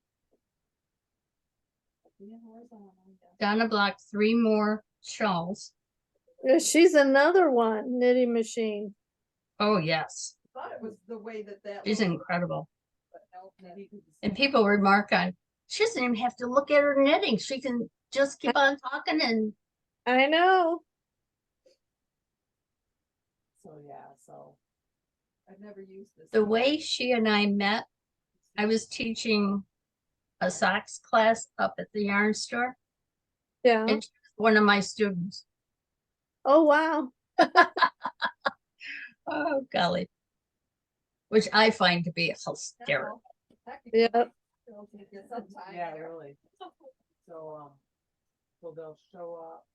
Being horizontal, yes.
Donna blocked 3 more shawls.
Yeah, she's another one, knitting machine.
Oh, yes.
I thought it was the way that
She's
little-
incredible.
but no, maybe 'cause it's-
And people remark on, she doesn't even have to look at her knitting. She can just keep on talking, and
I know.
So, yeah, so. I've never used this.
the way she and I met, I was teaching a socks class up at the yarn store,
Yeah.
and she was one of my students.
Oh, wow.
Oh, golly. Which I find to be hysterical.
Yep.
Yeah, really. So, so they'll show up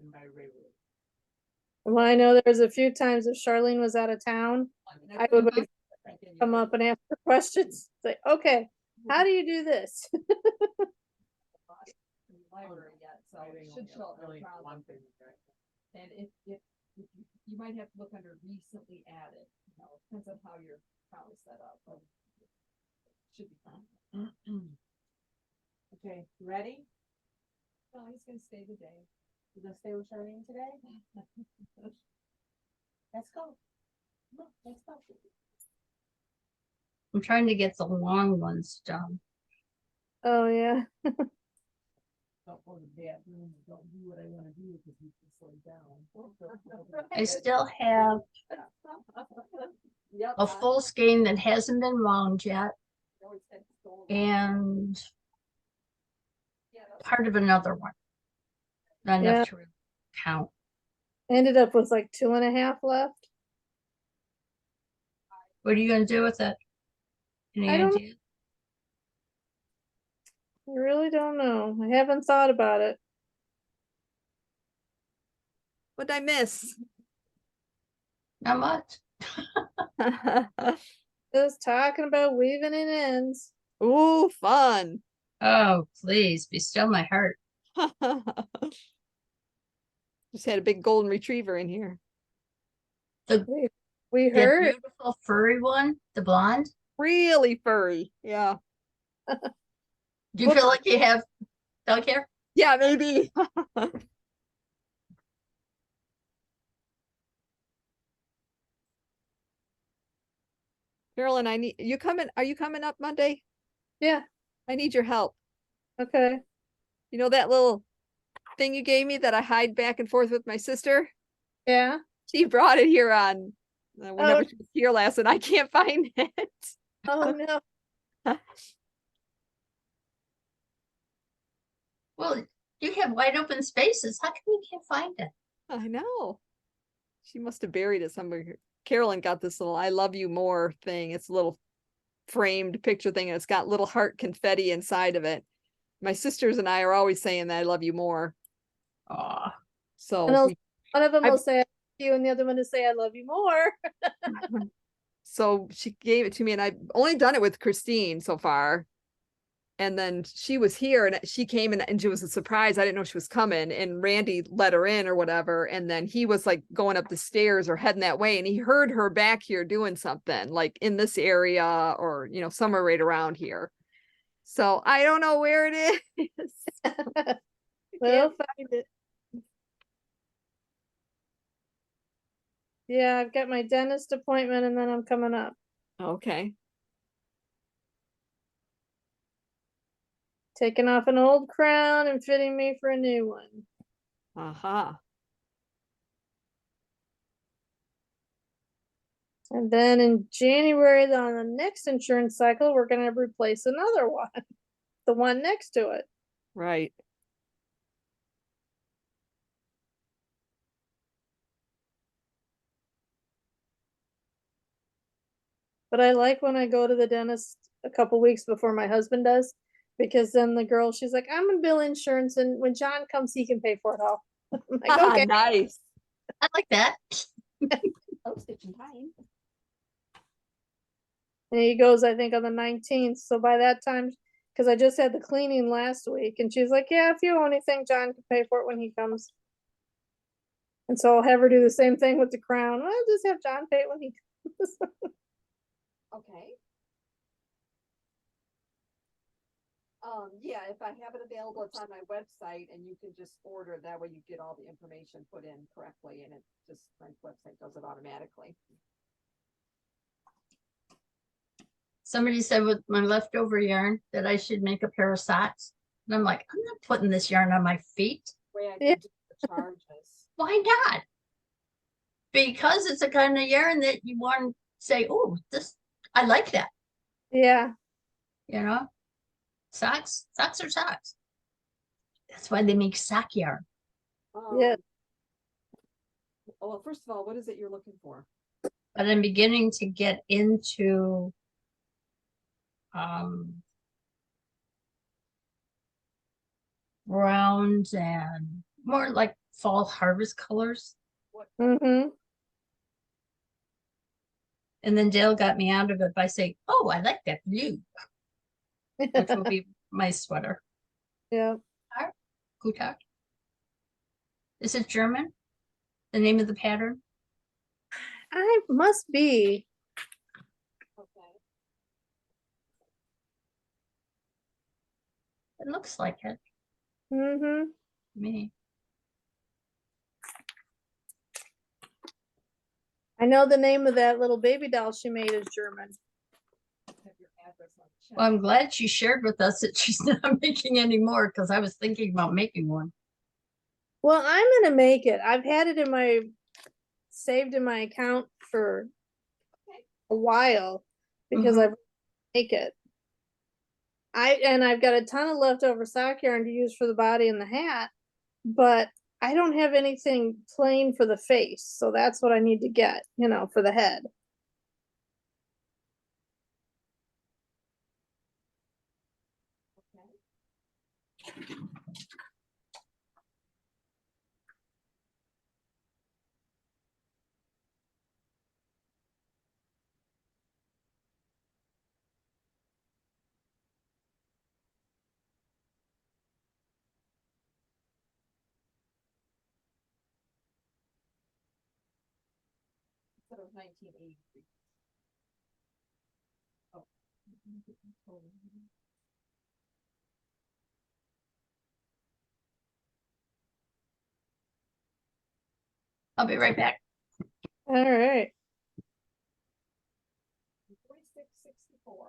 in my regular.
Well, I know there's a few times if Charlene was out of town, I would wait for her to come up and ask her questions. Say, okay, how do you do this?
Library yet, so it should show up no problem. And if you might have to look under recently added, you know, depends on how your account is set up, but should be fine. Okay, ready? No, he's gonna stay the day. You gonna stay with Charlene today? Let's go. Look, let's go.
I'm trying to get the long ones done.
Oh, yeah.
Don't go to the bathroom, don't do what I wanna do, because you can slow down.
I still have
Yep.
a full skein that hasn't been wound yet, and part of another one. Not
Yeah.
enough to really count.
Ended up with like 2.5 left.
What are you gonna do with it? Any
I don't-
idea?
I really don't know. I haven't thought about it.
What'd I miss?
Not much.
Just talking about weaving in ends.
Ooh, fun.
Oh, please be still my heart.
Just had a big golden retriever in here.
The,
We
the
heard.
beautiful furry one, the blonde.
Really furry. Yeah.
Do you feel like you have dog hair?
Yeah, maybe. Carolyn, I need you coming. Are you coming up Monday?
Yeah,
I need your help.
okay.
You know that little thing you gave me that I hide back and forth with my sister?
Yeah.
She brought it here on whenever
Oh.
she was here last, and I can't find it.
Oh, no.
Well, you have wide open spaces. How come you can't find it?
I know. She must have buried it somewhere. Carolyn got this little I love you more thing. It's a little framed picture thing, and it's got little heart confetti inside of it. My sisters and I are always saying that I love you more.
Oh,
So
And
we,
one of them
I've-
will say I love you, and the other one will say I love you more.
so she gave it to me, and I've only done it with Christine so far. And then she was here, and she came, and it was a surprise. I didn't know she was coming, and Randy let her in or whatever. And then he was like going up the stairs or heading that way, and he heard her back here doing something like in this area or somewhere right around here. So I don't know where it is.
Well,
Can't find it.
yeah, I've got my dentist appointment and then I'm coming up.
Okay.
Taking off an old crown and fitting me for a new one.
Uh-huh.
And then in January, on the next insurance cycle, we're going to replace another one, the one next to it.
Right.
But I like when I go to the dentist a couple weeks before my husband does, because then the girl, she's like, I'm gonna bill insurance, and when John comes, he can pay for it all. I'm like, okay.
Nice.
I like that.
Postage and time.
And he goes, I think, on the 19th. So by that time, because I just had the cleaning last week, and she's like, yeah, if you owe anything, John can pay for it when he comes. And so I'll have her do the same thing with the crown. I'll just have John pay it when he comes.
Okay. Yeah, if I have it available, it's on my website and you can just order it. That way you get all the information put in correctly and it just, my website does it automatically.
Somebody said with my leftover yarn that I should make a pair of socks. And I'm like, I'm not putting this yarn on my feet.
Way I
Yeah.
can do the charges.
Why not? Because it's a kind of yarn that you want to say, oh, this, I like that.
Yeah.
You know, socks are socks. That's why they make sock yarn.
Yeah.
Oh, well, first of all, what is it you're looking for?
But I'm beginning to get into browns and more like fall harvest colors.
Mm-hmm.
And then Dale got me out of it by saying, oh, I like that blue, which will be my sweater.
Yeah.
Kuutar. Is it German? The name of the pattern?
I must be.
Okay.
It looks like it.
Mm-hmm.
Me.
I know the name of that little baby doll she made is German.
Have your address on the check.
Well, I'm glad she shared with us that she's not making any more because I was thinking about making one.
Well, I'm gonna make it. I've had it in my saved in my account for a while because I make it. I've got a ton of leftover sock yarn to use for the body and the hat, but I don't have anything plain for the face, so that's what I need to get, for the head.
it was 1983. Oh.
I'll be right back.
All right.
4664.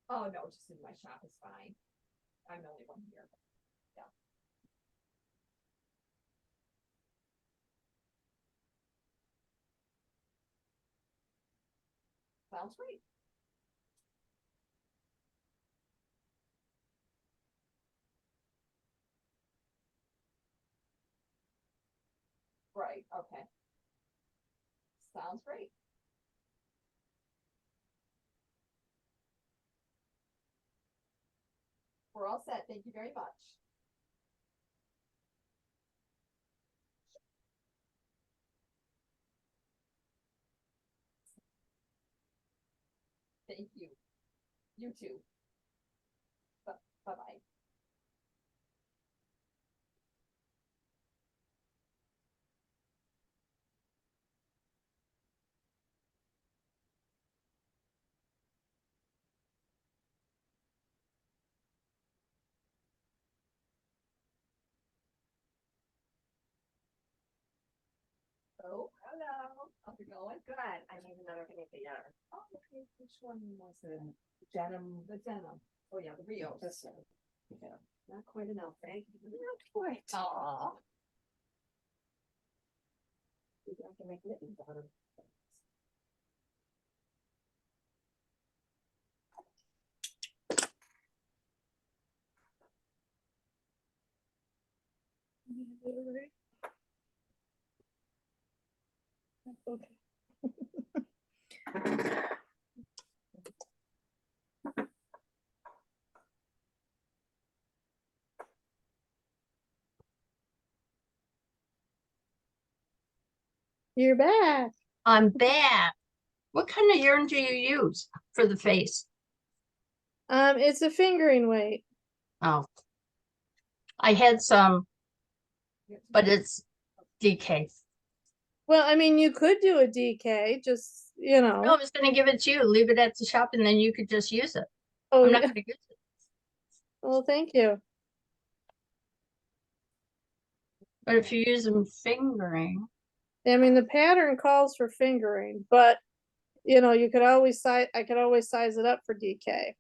Oh, no, just in my shop is fine. I'm the only one here. Yeah. Sounds great. Right, okay. Sounds great. We're all set. Thank you very much. Thank you. You too. Bye-bye. Oh, hello. How's it going? Good. I need another panetta. Oh, okay. Which one was it? Denim. The denim. Oh, yeah, the Rios. This one. Yeah. Not quite enough, thank you. Not quite. Aw. You have to make mittens out of.
Okay. You're back.
I'm back. What kind of yarn do you use for the face?
It's a fingering weight.
Oh, I had some, but it's DK.
Well, I mean, you could do a DK, just, you
No, I
know.
was gonna give it to you, leave it at the shop, and then you could just use it.
Oh,
I'm not
yeah.
gonna use it.
Well, thank you.
But if you use them fingering,
I mean, the pattern calls for fingering, but you know, you could always size, I could always size it up for DK.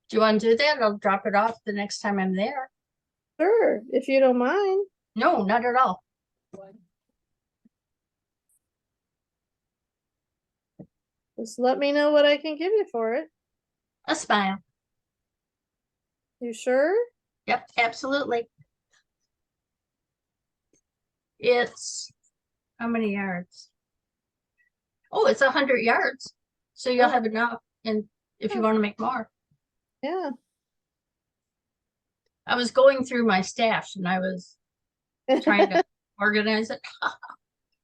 do you want to do that? I'll drop it off the next time I'm there.
Sure, if you don't mind.
No, not at all.
Just let me know what I can give you for it.
A smile.
You sure?
Yep, absolutely. It's how many yards? Oh, it's 100 yards. So you'll
Oh.
have enough, and if you
Oh.
want to make more.
Yeah.
I was going through my stash and I was trying to organize it.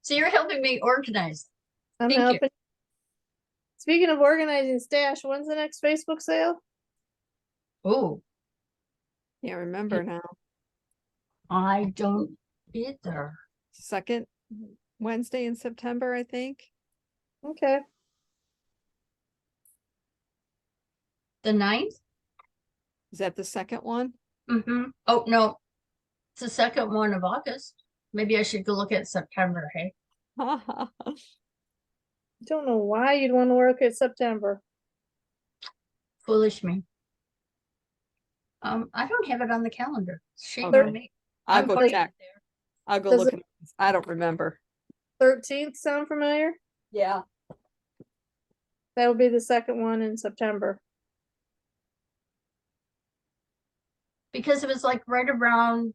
So you're helping me organize.
I'm
Thank you.
helping. Speaking of organizing stash, when's the next Facebook sale?
Oh,
Can't remember now.
I don't either.
Second Wednesday in September, I think.
Okay.
The 9th?
Is that the second one?
Mm-hmm. Oh, no. It's the second one of August. Maybe I should go look at September, hey?
Don't know why you'd want to work at September.
Foolish me. I don't have it on the calendar. Shame
Okay.
on me.
I'll
I'm
go
putting
check.
it there.
I'll go
Does
look
it-
at it. I don't remember.
13th sound familiar?
Yeah.
That would be the second one in September.
Because it was like right around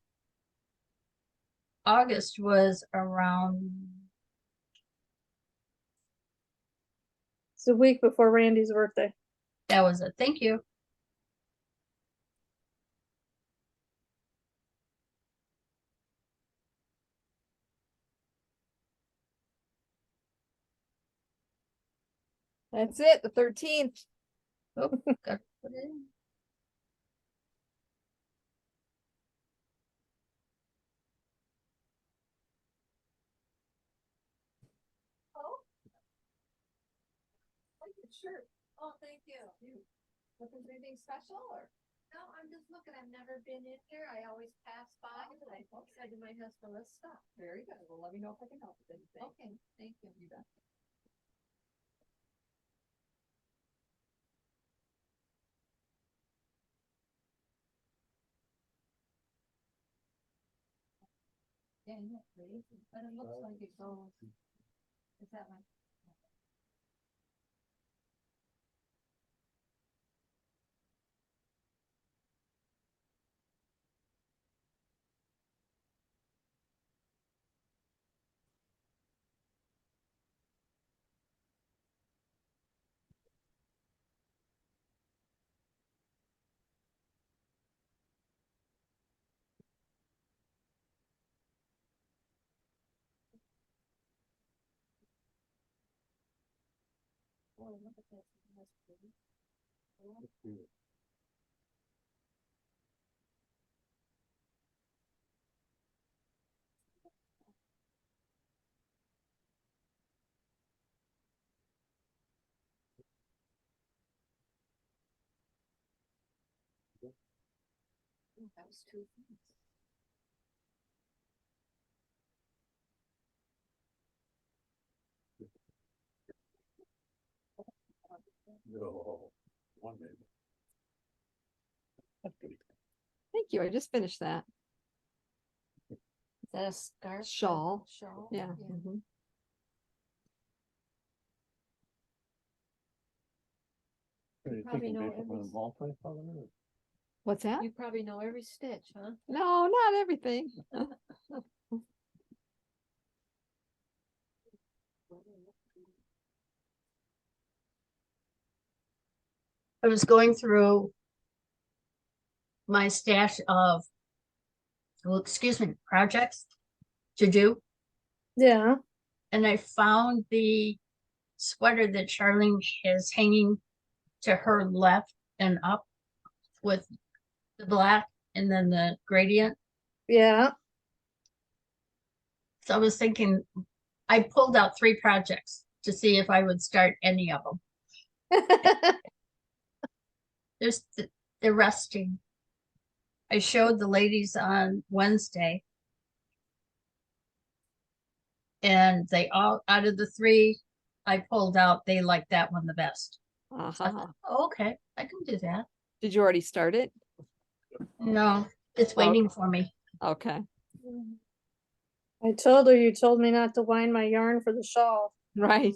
August was around.
It's a week before Randy's birthday.
That was it. Thank you.
That's it, the 13th.
Oh, gotta put it in.
Sure. Oh, thank you. Looking for anything special or? No, I'm just looking. I've never been in here. I always pass by and I said to my husband, let's stop. Very good. Well, let me know if I can help with anything. Okay, thank you. You bet. Yeah, isn't that crazy? But it looks like it goes. Is that like? Oh, look at this. That's pretty. Oh, that was two things.
No, one maybe.
Thank you, I just finished that.
Is that a scarf?
Shawl.
Shawl?
Yeah. Mhm.
You
probably
thinking
know
based upon
every-
a ball play color or?
What's that?
You probably know every stitch, huh?
No, not everything.
I was going through my stash of, well, excuse me, projects to do,
Yeah,
and I found the sweater that Charlene is hanging to her left and up with the black and then the gradient.
yeah.
So I was thinking, I pulled out 3 projects to see if I would start any of them. They're resting. I showed the ladies on Wednesday. And they all, out of the 3 I pulled out, they liked that one the best. So I
Uh-huh.
thought, oh, okay, I can do that.
Did you already start it?
No, it's waiting for me.
Okay,
I told her you told me not to wind my yarn for the shawl.
right.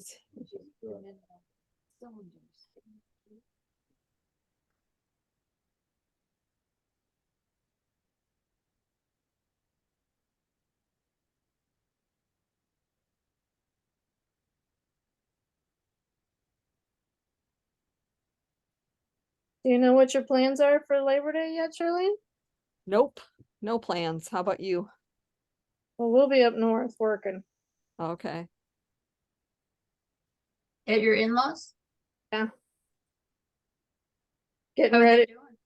Cylinders.
Do you know what your plans are for Labor Day yet, Charlene?
Nope, no plans. How about you?
Well, we'll be up north working.
Okay,
At your in-laws?
Getting
How are they
ready.
doing?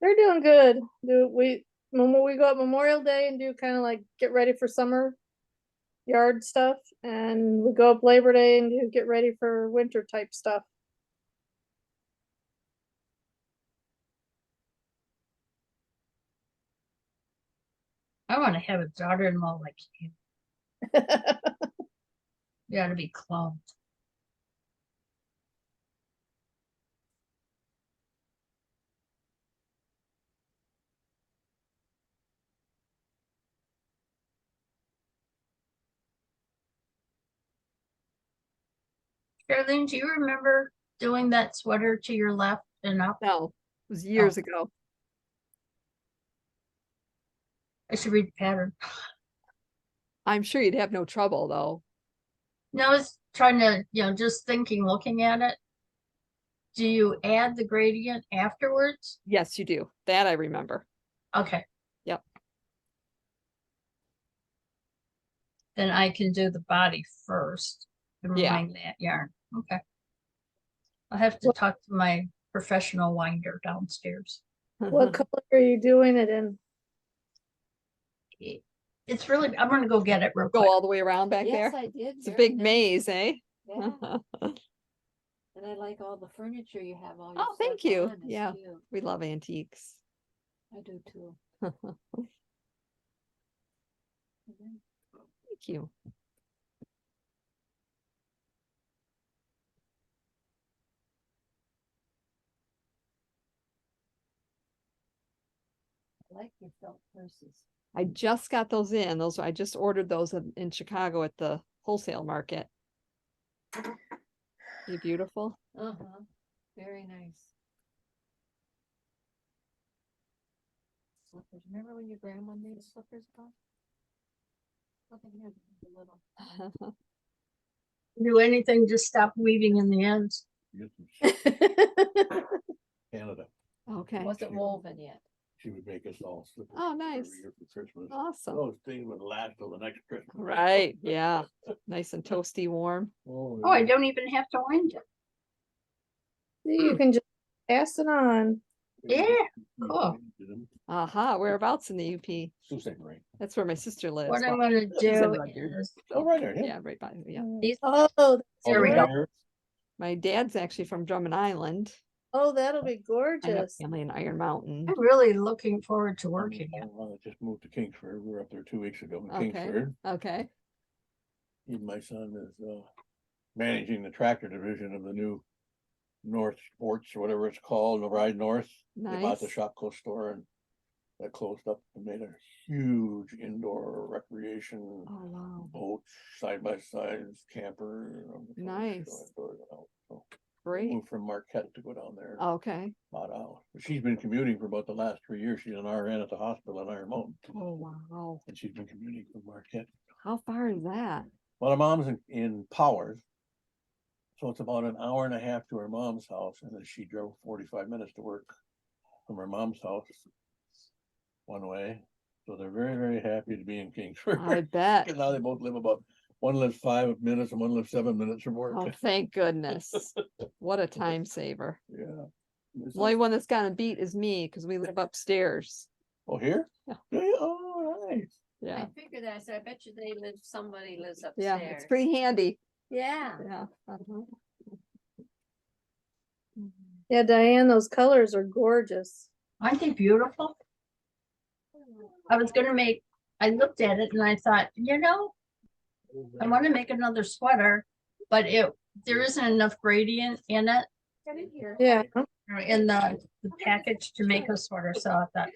They're doing good. When we go up Memorial Day and do kind of like get ready for summer yard stuff, and we go up Labor Day and do get ready for winter type stuff.
I want to have a daughter-in-law like you. You ought to be cloned. Charlene, do you remember doing that sweater to your left and up?
no, it was years ago.
I should read the pattern.
I'm sure you'd have no trouble though.
No, I was trying to, just thinking, looking at it. Do you add the gradient afterwards?
Yes, you do. That I remember.
Okay.
Yep.
Then I can do the body first and
Yeah.
wind that yarn. Okay. I'll have to talk to my professional winder downstairs.
What color are you doing it in?
It's really, I'm gonna go get it real
Go
quick.
all the way around back
Yes,
there.
I did.
It's a
very
big
nice.
maze, eh?
Yeah, and I like all the furniture you have all your
Oh, thank
stuff
you.
on. It's
Yeah.
cute.
We love antiques.
I do too.
Thank you.
I like your felt purses.
I just got those in. I just ordered those in Chicago at the wholesale market. You beautiful?
Uh-huh, very nice. Slippers, remember when your grandma made slippers, Bob? Nothing here, a little.
Do anything to stop weaving in the ends.
Get some Canada.
Okay.
Wasn't woven yet.
She would make us all slippers.
Oh,
every
nice.
year for Christmas.
Awesome.
Those things would last till the next Christmas.
Right. Yeah. Nice and toasty warm.
Oh,
Oh, I
yeah.
don't even have to wind it.
You can just pass it on.
Yeah,
We
cool.
painted them.
Aha. Whereabouts in the UP?
Sault Ste. Marie.
That's where my sister lives.
What I'm
Well,
gonna
she's in
do
Rudyard.
is,
Oh, right there, yeah.
Yeah, right by. Yeah.
these,
Oh,
there we go.
There.
My dad's actually from Drummond Island.
oh, that'll be
I have
gorgeous.
family in Iron Mountain.
I'm really looking forward to working it.
I just moved to Kingsford. We were up there 2 weeks ago in
Okay.
Kingsford.
Okay.
My son is managing the tractor division of the new North Sports or whatever it's called, the Ride North. They bought the
Nice.
Shopko store and that closed up and made a huge indoor recreation
Oh, wow.
boats, side by sides, camper. You know, so
Nice.
outdoors and out. So
Great.
moved from Marquette to go down there.
Okay.
Bought out. But she's been commuting for about the last 3 years. She's an RN at the hospital in Iron Mountain.
Oh, wow.
And she's been commuting from Marquette.
How far is that?
Well, her mom's in Powers. So it's about an hour and a half to her mom's house, and then she drove 45 minutes to work from her mom's house one way. So they're very, very happy to be in Kingsford.
I bet.
Because now they both live about, one lives 5 minutes and one lives 7 minutes from work.
Oh, thank goodness. What a time saver.
Yeah.
The only one that's gotten beat is me because we live upstairs.
Oh, here?
Yeah.
Do you? Oh, nice.
Yeah.
I figured that, so I bet you somebody lives
Yeah.
upstairs.
It's pretty handy.
Yeah.
Yeah. Uh-huh.
Yeah, Diane, those colors are gorgeous.
Aren't they beautiful? I was gonna make, I looked at it and I thought, you know, I want to make another sweater, but there isn't enough gradient in it,
Yeah.
in the package to make a sweater. So I thought,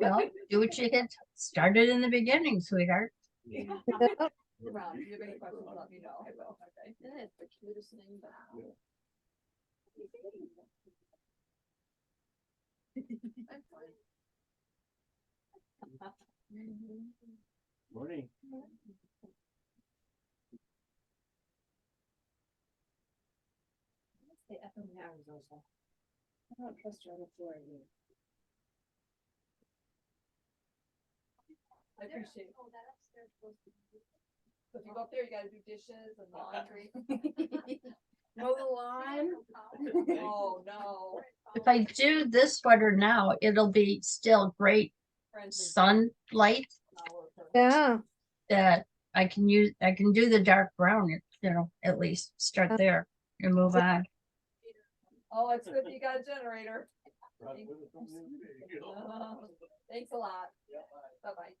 well, do what you had started in the beginning, sweetheart.
Yep.
Around, if you have any questions, let me know. I will, okay?
Isn't it the cutest thing? But I'm fine.
Morning.
Stay up in the hours also. I don't trust you on the floor either.
I appreciate it. So if you go up there, you gotta do dishes and laundry.
Mow the lawn.
Oh, no.
If I do this sweater now, it'll be still great sunlight
Yeah.
that I can use. I can do the dark brown, you know, at least start there and move on.
Oh, it's good you got a generator. Thanks a lot. Bye-bye.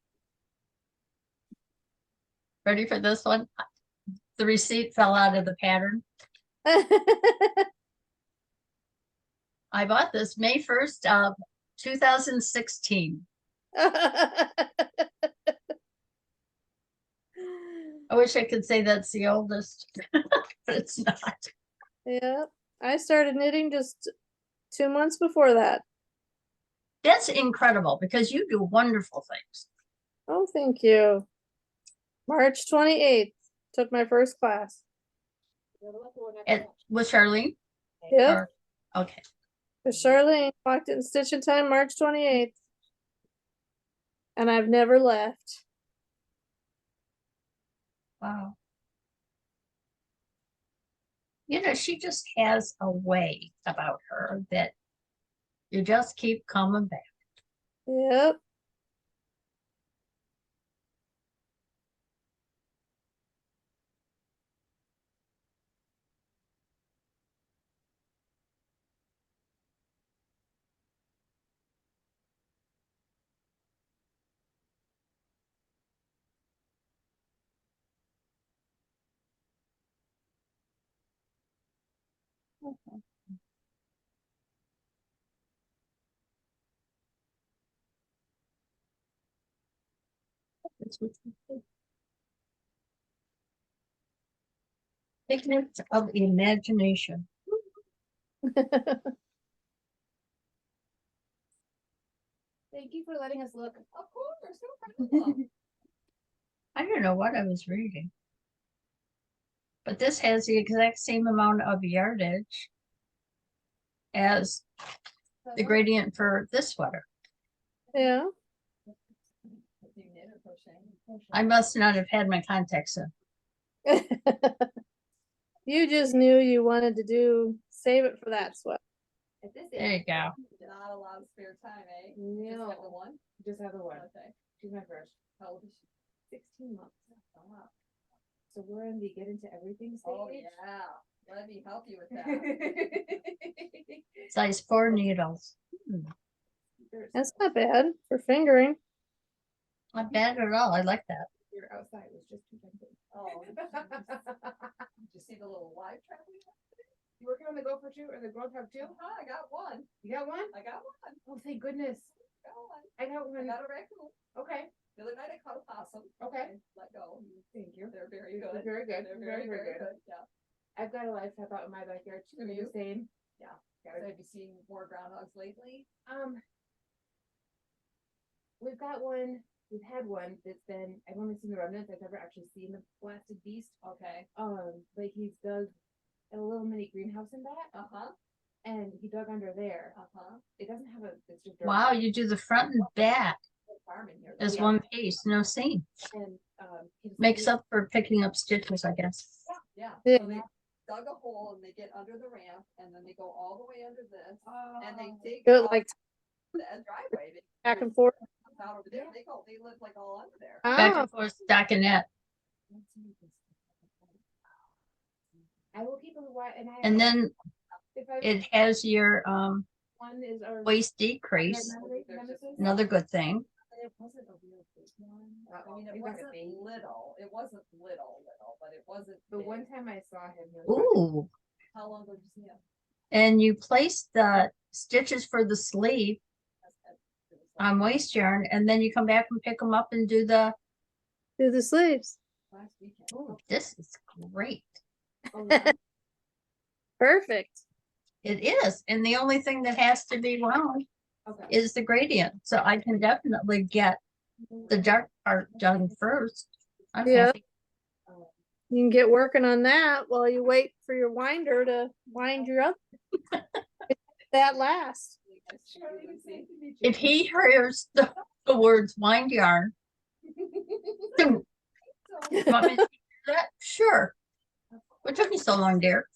Ready for this one? The receipt fell out of the pattern. I bought this May 1st of 2016. I wish I could say that's the oldest, but it's not.
Yeah, I started knitting just 2 months before that.
That's incredible because you do wonderful things.
Oh, thank you. March 28th, took my first class.
And with Charlene?
Yep,
Or- Okay.
with Charlene, walked in Stitch in Time, March 28th. And I've never left.
Wow. You know, she just has a way about her that you just keep coming back.
Yep.
That's what you do. Picnics of imagination.
Thank you for letting us look.
Of course, no problem.
I don't know what I was reading. But this has the exact same amount of yardage as the gradient for this sweater.
Yeah.
If you knit or crochet,
I must not have had my contacts in.
You just knew you wanted to save it for that sweat.
At this
There you
age,
go.
not a lot of spare time, eh? Just have the
no,
one?
just have the one.
Okay.
She's my first.
How old is she?
16 months.
Oh, wow.
So we're in the get into everything stage.
Oh, yeah. Let me help you with that.
Size 4 needles.
That's not bad for fingering.
Not bad at all. I like that.
You're outside was just too tempting.
Oh, did you see the little live trap we had?
You working on the gopher too, or the growth hub too?
I got one.
You got one?
I got one.
Oh, thank goodness.
Got one.
I got
I
one.
got a raccoon.
Okay.
The other night I caught a possum.
Okay.
Let go.
Thank you.
They're very good.
They're very good.
They're
Very, very good.
Yeah.
I've got a live tap out in my backyard. She's
Do
doing
you?
the same.
Yeah.
Got
So
it.
have you seen more groundhogs lately?
We've got one. We've had one that's been. I've only seen the remnants. I've never actually seen the blasted beast.
Okay.
But he's dug a little mini greenhouse in that,
Uh-huh.
and he dug under there.
Uh-huh.
It doesn't have a. It's just dirt.
Wow, you do the front and back
Farming here. though.
as
Yeah.
one piece, no seam.
And he just
Makes up for picking up stitches, I guess.
Yeah.
Yeah.
So they dug a hole and they get under the ramp and then they go all the way under this and they dig
Good,
out
like
the driveway. They-
back and forth.
comes out over there. They live like all under there.
Back
Oh,
and forth stockinette.
I will keep a while, and I.
And then
if I,
it has your
one is our
waist decrease.
nemesis.
Another good thing.
It wasn't a real big one.
Uh-oh,
I mean, it
you got a
wasn't
baby.
little. It wasn't little, but it wasn't.
The
big.
one time I saw him, he was
Ooh.
How long ago did you see him?
And you place the stitches for the sleeve
It was like
on waist yarn, and then you come back and pick them up and do the.
do the sleeves.
last weekend.
Ooh, this is great.
oh, yeah.
Perfect.
It is, and the only thing that has to be wound
Okay.
is the gradient. So I can definitely get the dark part done first. I'm
Yeah.
happy.
You can get working on that while you wait for your winder to wind your up. That last.
If he hears the words wind yarn, want me to do that? Sure. What took you so long, dear?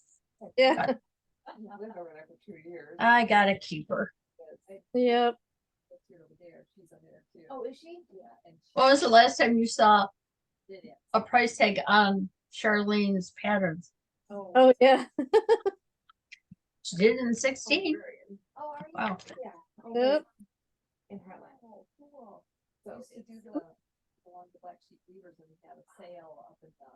Yeah.
I've lived over there for 2 years.
I gotta keep her.
Yep.
She's over there. She's over there too.
Oh, is she?
Yeah. And she
When was the last time you saw
did it.
a price tag on Charlene's patterns?
Oh.
Oh, yeah.
She did it in 16.
Oh, are you?
Wow.
Yeah.
Yep.
In Heartland.
Oh, cool.
So
Used to
it's
do the along the Black Sheep Weavers and we had a sale up in the.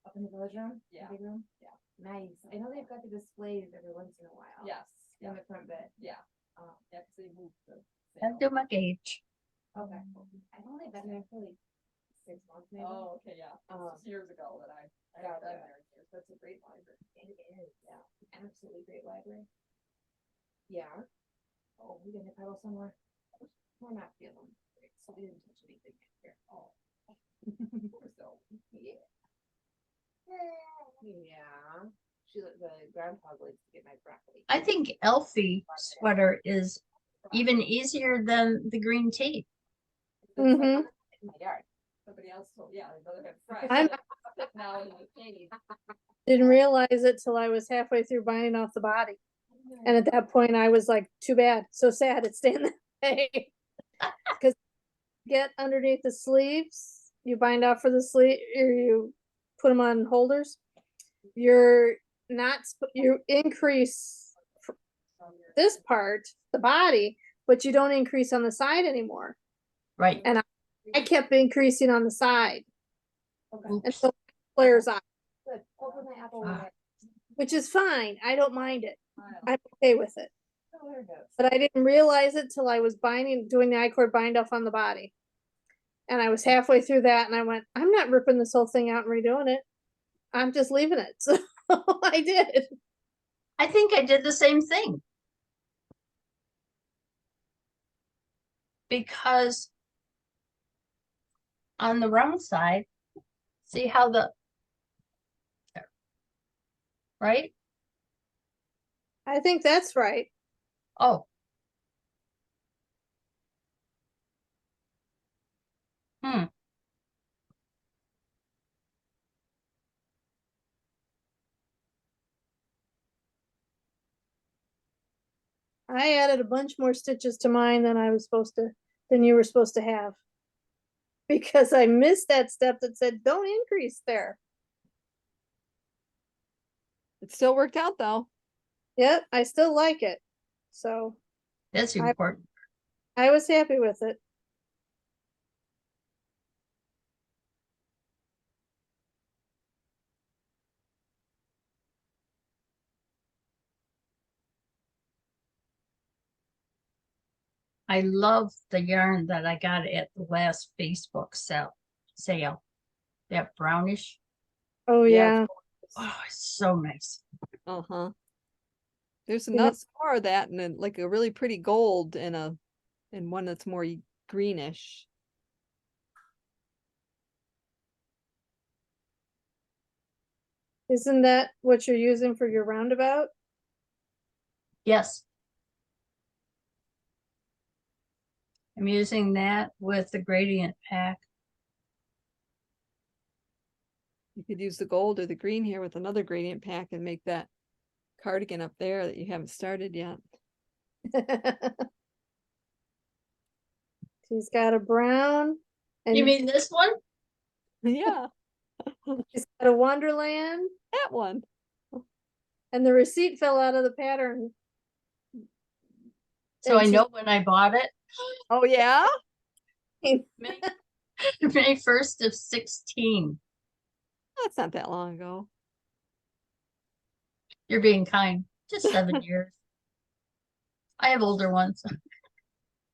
up in the village room. The
Yeah.
big room.
Yeah.
Nice. I know they've got the displays every once in a while.
Yes.
In
Yeah.
the front bed.
Yeah.
Um,
Yeah, 'cause they moved the.
I'll
sale.
do my gauge.
okay. I've only been there for like 6 months maybe.
Oh, okay, yeah. This
Um,
was years ago that I
got
got
it.
there. Years. That's a great library.
It is, yeah. Absolutely great library. Yeah. Oh, we didn't pedal somewhere. We're not feeling great, so we didn't touch anything here. Oh.
So,
Yeah. Yeah. The groundhog likes to get my broccoli.
I think Elfie sweater is even easier than the green tea.
Mhm.
In my yard.
somebody else told, yeah, they'd rather have fresh.
I'm
now in my face.
Didn't realize it till I was halfway through binding off the body. And at that point I was like, too bad, so sad it's staying that way. Because get underneath the sleeves, you bind off for the sleeve, or you put them on holders. You're not, you increase this part, the body, but you don't increase on the side anymore.
Right.
And I kept increasing on the side.
Okay.
And
Oops.
so it flares out,
Good. Open the apple.
Ah.
which is fine. I don't mind it. I'm okay with it.
Oh, there it goes.
But I didn't realize it till I was doing the I-cord bind off on the body. And I was halfway through that and I went, I'm not ripping this whole thing out and redoing it. I'm just leaving it. So I did.
I think I did the same thing. Because on the wrong side, see how right?
I think that's right.
Oh. Hmm.
I added a bunch more stitches to mine than than you were supposed to have. Because I missed that step that said, don't increase there.
It still worked out though.
Yep, I still like it. So
That's
I-
important.
I was happy with it.
I love the yarn that I got at the last Facebook sale. That brownish.
Oh
Yeah.
yeah.
Oh, it's so nice.
Uh-huh. There's
You know-
enough more of that and then like a really pretty gold and one that's more greenish.
Isn't that what you're using for your roundabout?
Yes. I'm using that with the gradient pack.
You could use the gold or the green here with another gradient pack and make that cardigan up there that you haven't started yet.
She's got a brown and
You mean this one?
Yeah,
she's got a Wonderland,
that one.
and the receipt fell out of the pattern.
So I
And
know when I bought it.
Oh yeah?
she's-
May, May 1st of 16.
That's not that long ago.
You're being kind. Just 7 years. I have older ones.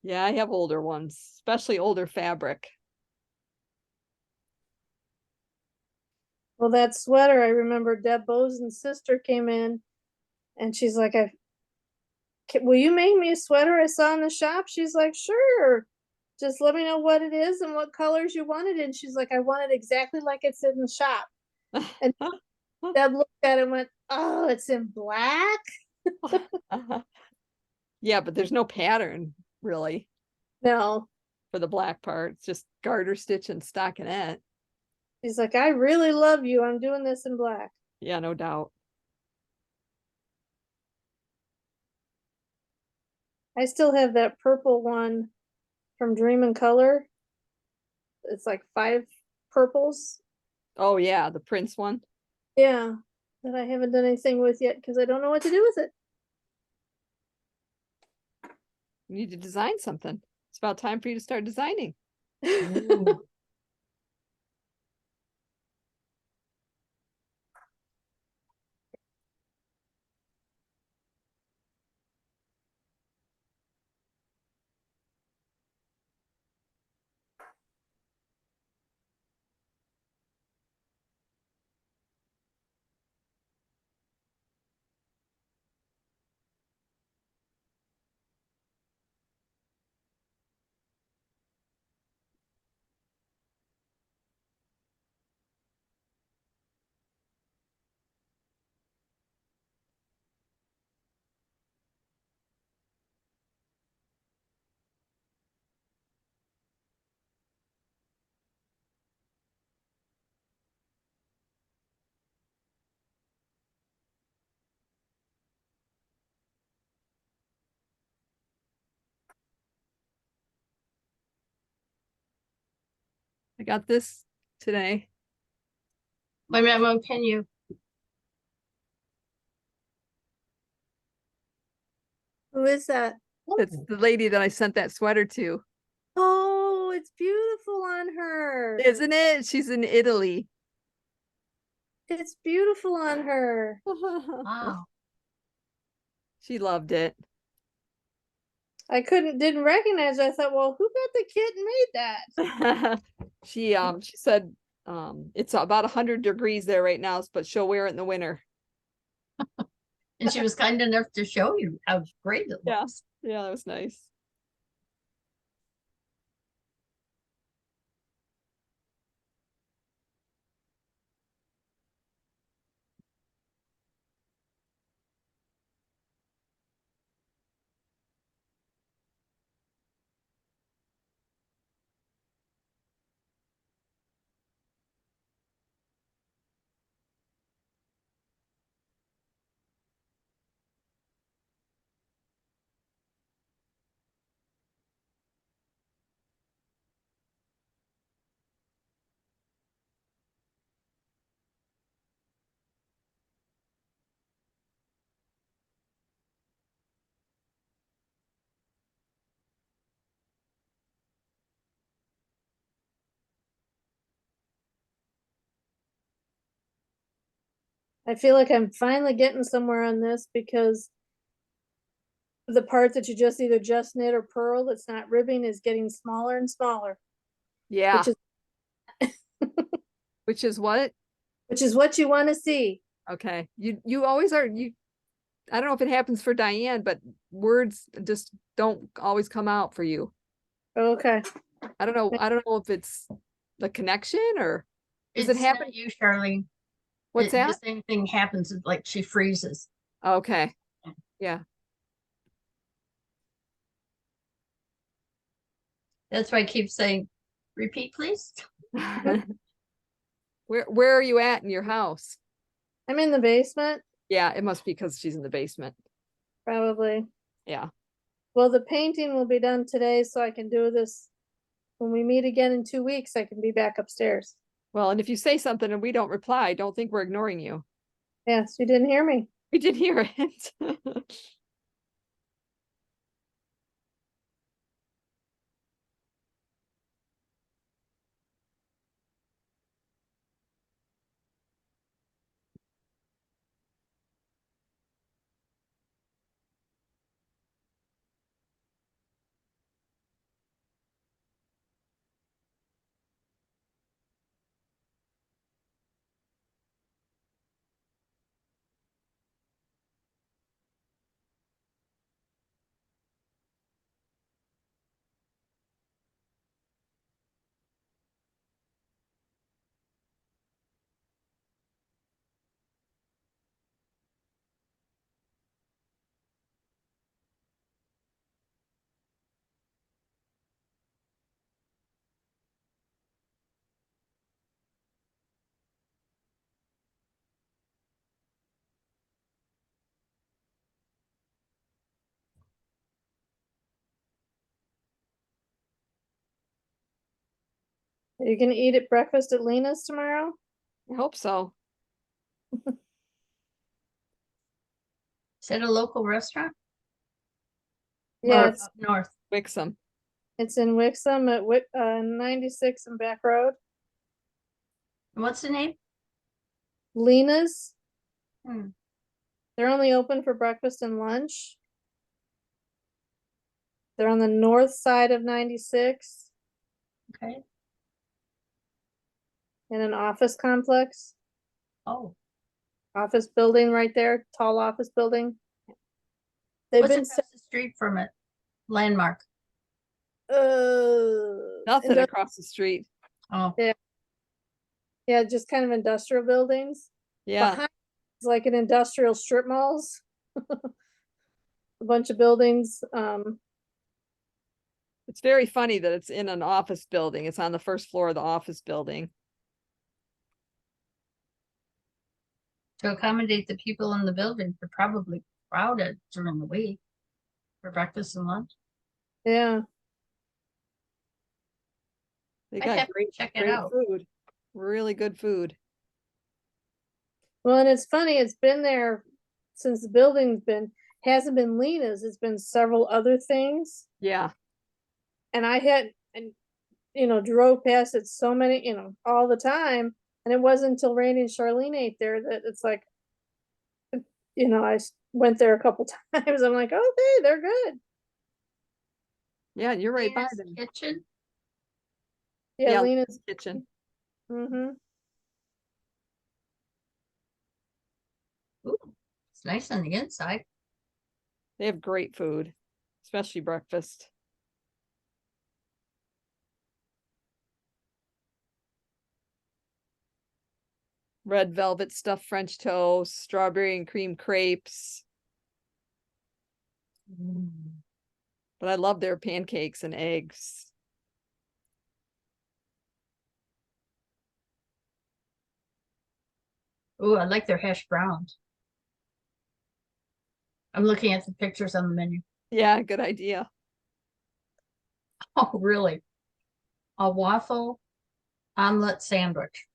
Yeah, I have older ones, especially older fabric.
Well, that sweater, I remember Deb Bozen's sister came in and she's like, will you make me a sweater I saw in the shop? She's like, sure. Just let me know what it is and what colors you wanted. And she's like, I want it exactly like it's in the shop. And Deb looked at it and went, oh, it's in black?
Yeah, but there's no pattern really
No.
for the black part. It's just garter stitch and stockinette.
She's like, I really love you. I'm doing this in black.
Yeah, no doubt.
I still have that purple one from Dream and Color. It's like 5 purples.
Oh yeah, the Prince one.
Yeah. That I haven't done anything with yet because I don't know what to do with it.
You need to design something. It's about time for you to start designing.
Ooh.
I got this today.
Wait a minute, Mom, can you?
Who is that?
It's the lady that I sent that sweater to.
Oh, it's beautiful on her.
Isn't it? She's in Italy.
It's beautiful on her.
Wow.
She loved it.
I didn't recognize her. I thought, well, who got the kit and made that?
She said it's about 100 degrees there right now, but she'll wear it in the winter.
And she was kind enough to show you how great it
Yeah.
looks.
Yeah, that was nice.
I feel like I'm finally getting somewhere on this because the part that you just either just knit or purl that's not ribbing is getting smaller and smaller,
Yeah.
which is
Which is what?
what you want to see.
Okay. You always are I don't know if it happens for Diane, but words just don't always come out for you.
Okay.
I don't know if it's the connection or does it
It's
happen?
not you, Charlene.
What's
The
that?
same thing happens, like she freezes.
Okay. Yeah.
That's why I keep saying, repeat, please.
Where are you at in your house?
I'm in the basement,
Yeah, it must be because she's in the basement.
probably.
Yeah.
Well, the painting will be done today, so I can do this. When we meet again in 2 weeks, I can be back upstairs.
Well, and if you say something and we don't reply, don't think we're ignoring you.
Yes, you didn't hear me.
We did hear it.
Are you gonna eat at breakfast at Lena's tomorrow?
I hope so.
Is that a local restaurant?
Yeah,
Or
it's
up north?
Wixom.
it's in Wixom at 96 and Back Road.
And what's the name?
Lena's.
Hmm.
They're only open for breakfast and lunch. They're on the north side of 96
Okay.
in an office complex,
Oh,
office building right there, tall office building. They've
what's
been,
across the street from it? Landmark.
Nothing
indu-
across the street.
Oh,
yeah, just kind of industrial buildings.
Yeah.
Behind is like an industrial strip malls. A bunch of buildings.
It's very funny that it's in an office building. It's on the first floor of the office building.
to accommodate the people in the building, they're probably crowded during the week for breakfast and lunch.
Yeah.
They
I'd
got
have to
great,
check it
great
out.
food. Really good food.
Well, and it's funny, it's been there since the building's been, hasn't been Lena's, it's been several other things.
Yeah.
And I had, and drove past it so many, all the time. And it wasn't until Randy and Charlene ate there that it's like, went there a couple times. I'm like, okay, they're good.
Yeah, you're right by
Lena's
them.
Kitchen.
Yeah,
Yeah,
Lena's.
kitchen.
Mm-hmm.
Ooh, it's nice on the inside.
They have great food, especially breakfast. Red velvet stuffed French toast, strawberry and cream crepes. But I love their pancakes and eggs.
Ooh, I like their hash browns. I'm looking at the pictures on the menu.
Yeah, good idea.
Oh, really? A waffle omelet sandwich.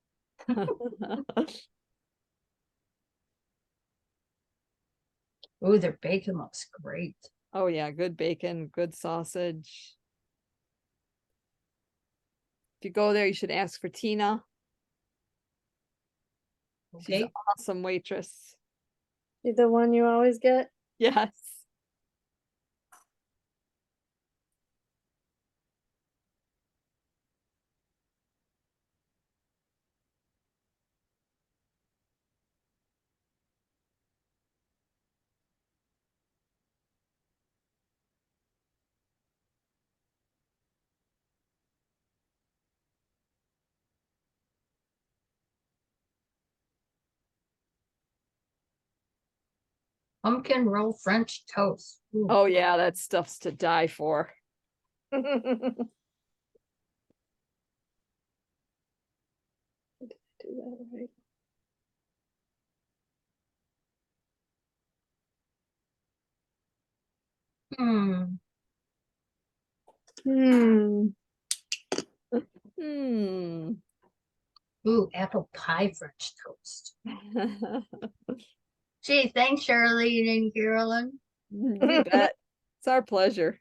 Ooh, their bacon looks great.
Oh yeah, good bacon, good sausage. If you go there, you should ask for Tina. She's an
Okay.
awesome waitress.
The one you always get.
Yes.
Pumpkin roll French toast. Ooh.
Oh yeah, that stuff's to die for.
Do that right.
Hmm.
Hmm.
Hmm.
Ooh, apple pie French toast. Gee, thanks, Shirley and Carolyn.
You bet. It's our pleasure.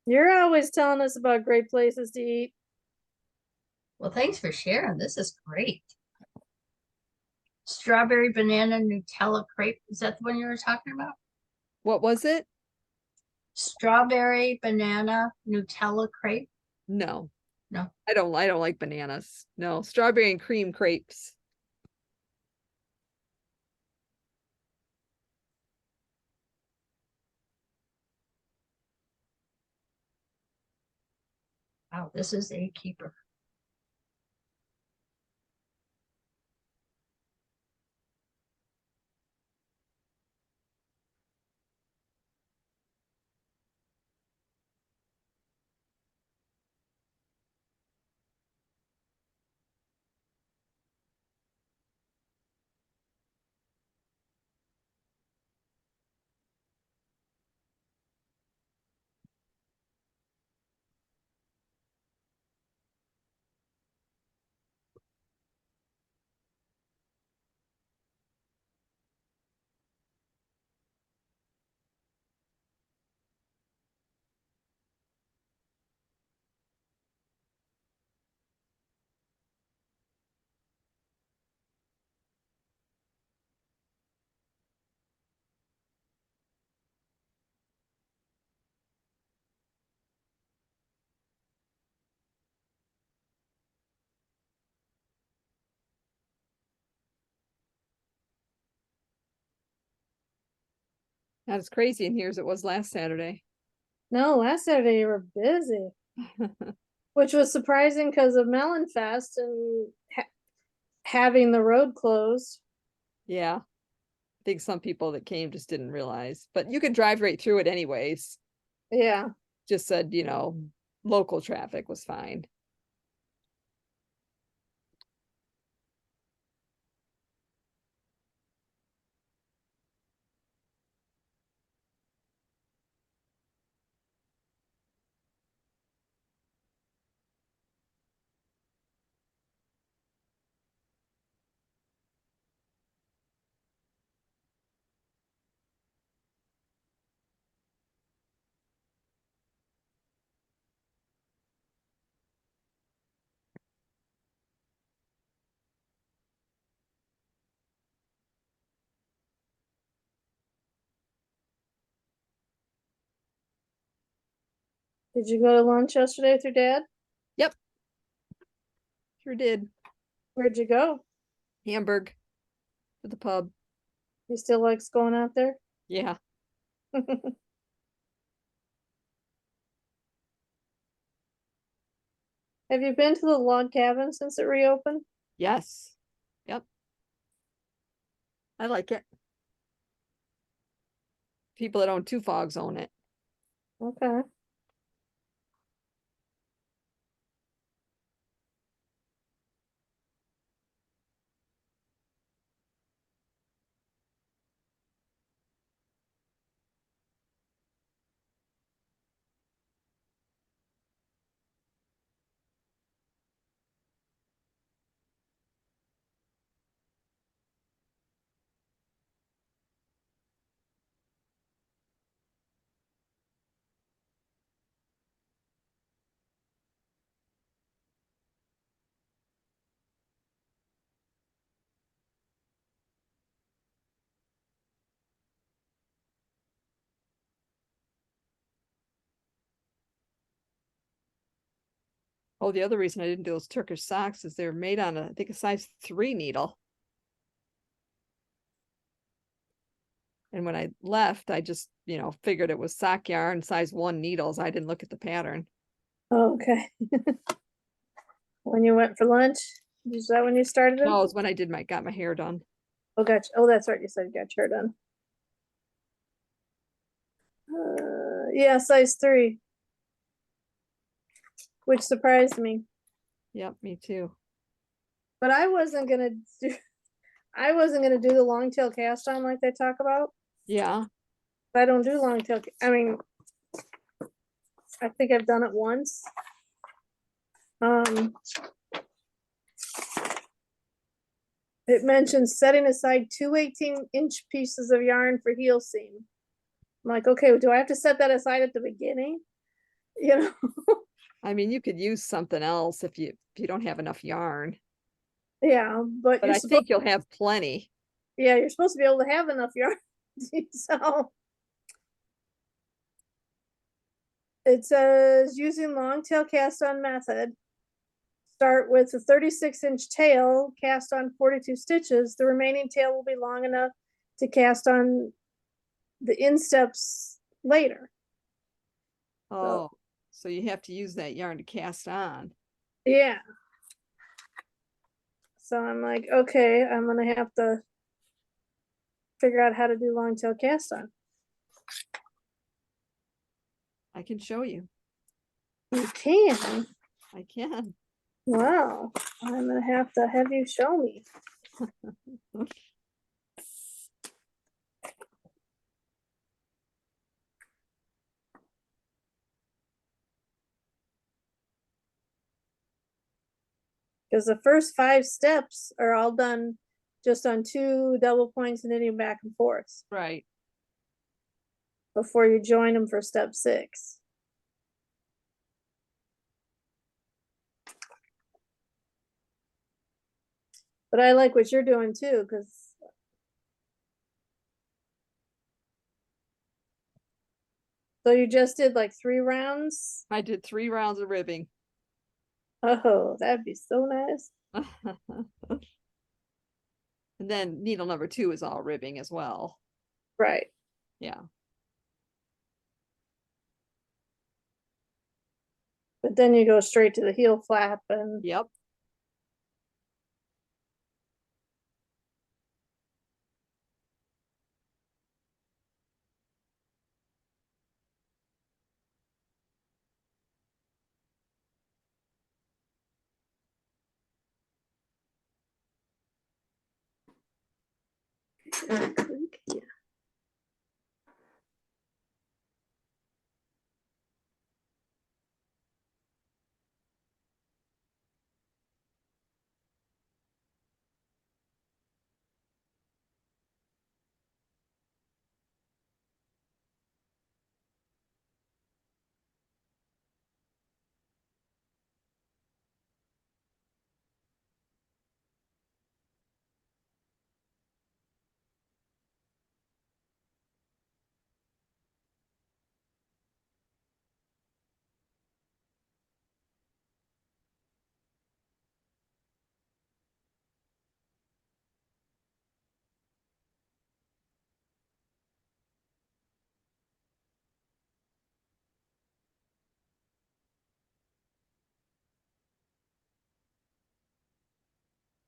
You're always telling us about great places to eat.
Well, thanks for sharing. This is great. Strawberry banana Nutella crepe. Is that the one you were talking about?
What was it?
Strawberry banana Nutella crepe.
No.
No.
I don't like bananas. No, strawberry and cream crepes.
Wow, this is a keeper.
Not as crazy in here as it was last Saturday.
No, last Saturday you were busy, which was surprising because of Melonfest and having the road closed.
Yeah. I think some people that came just didn't realize, but you could drive right through it anyways.
Yeah.
Just said, local traffic was fine.
Did you go to lunch yesterday with your dad?
Yep. Sure did.
Where'd you go?
Hamburg to the pub.
He still likes going out there?
Yeah.
Have you been to the log cabin since it reopened?
Yes. Yep. I like it. People that own two fogs own it.
Okay.
Oh, the other reason I didn't do those Turkish socks is they're made on I think a size 3 needle. And when I left, I just, figured it was sock yarn, size 1 needles. I didn't look at the pattern.
Oh, okay. When you went for lunch, is that when you started it?
No, it was when I got my hair done.
Oh, gotcha. Oh, that's right. You said you got your hair done. Yeah, size 3, which surprised me.
Yep, me too.
But I wasn't gonna do. I wasn't gonna do the long tail cast on like they talk about.
Yeah.
I don't do long tail. I mean, I think I've done it once. It mentions setting aside two 18-inch pieces of yarn for heel seam. I'm like, okay, do I have to set that aside at the beginning? You know?
I mean, you could use something else if you don't have enough yarn.
Yeah, but
But
you're
I
supposed.
think you'll have plenty.
Yeah, you're supposed to be able to have enough yarn. So it says using long tail cast on method. Start with a 36-inch tail, cast on 42 stitches. The remaining tail will be long enough to cast on the insteps later.
Oh, so you have to use that yarn to cast on.
Yeah. So I'm like, okay, I'm gonna have to figure out how to do long tail cast on.
I can show you.
You can.
I can.
Wow. I'm gonna have you show me. Because the first 5 steps are all done just on 2 double points and knitting back and forth
Right.
before you join them for step 6. But I like what you're doing too, because so you just did like 3 rounds.
I did 3 rounds of ribbing.
Oh, that'd be so nice.
And then needle number 2 is all ribbing as well.
Right.
Yeah.
But then you go straight to the heel flap and
Yep.
yeah.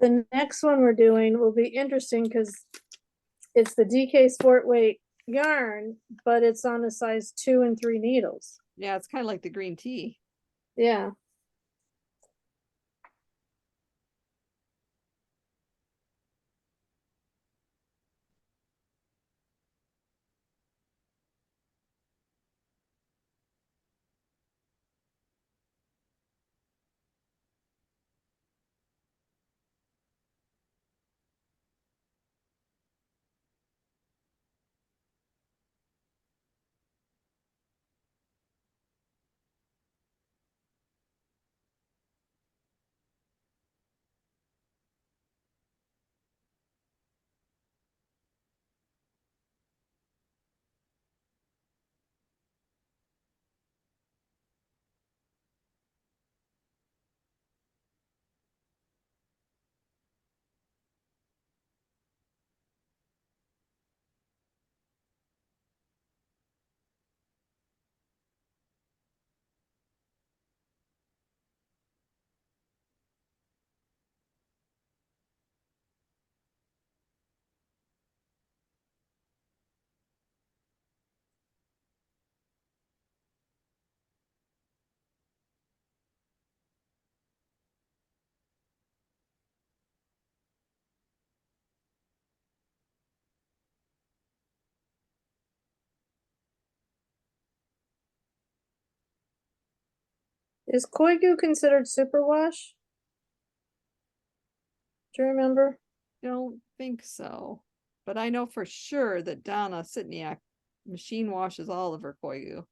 The next one we're doing will be interesting because it's the DK Sport Weight yarn, but it's on a size 2 and 3 needles.
Yeah, it's kind of like the green tea.
Yeah. Is Koigu considered superwash? Do you remember?
Don't think so. But I know for sure that Donna Sitniak machine washes all of her koyu.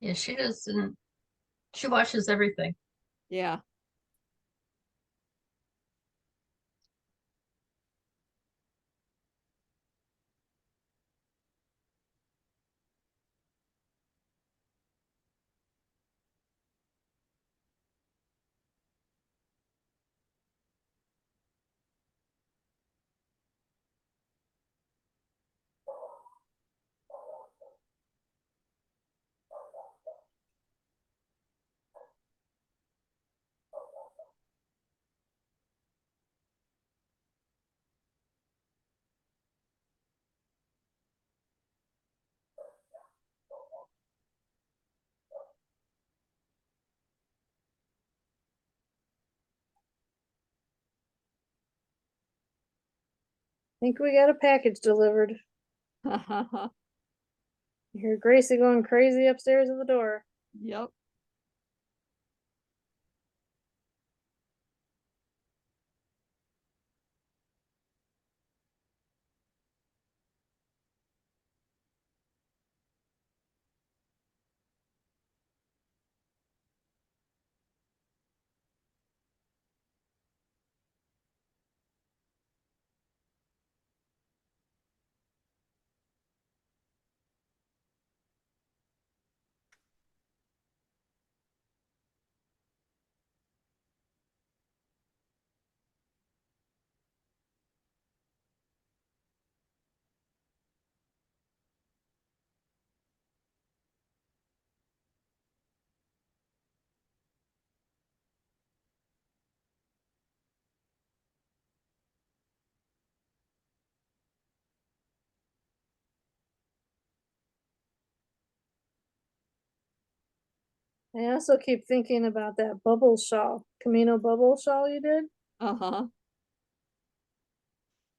Yeah, she doesn't, she washes everything.
Yeah.
Think we got a package delivered.
Yep.
You hear Gracie going crazy upstairs at the door. I also keep thinking about that bubble shawl, Camino bubble shawl you did.
Uh-huh.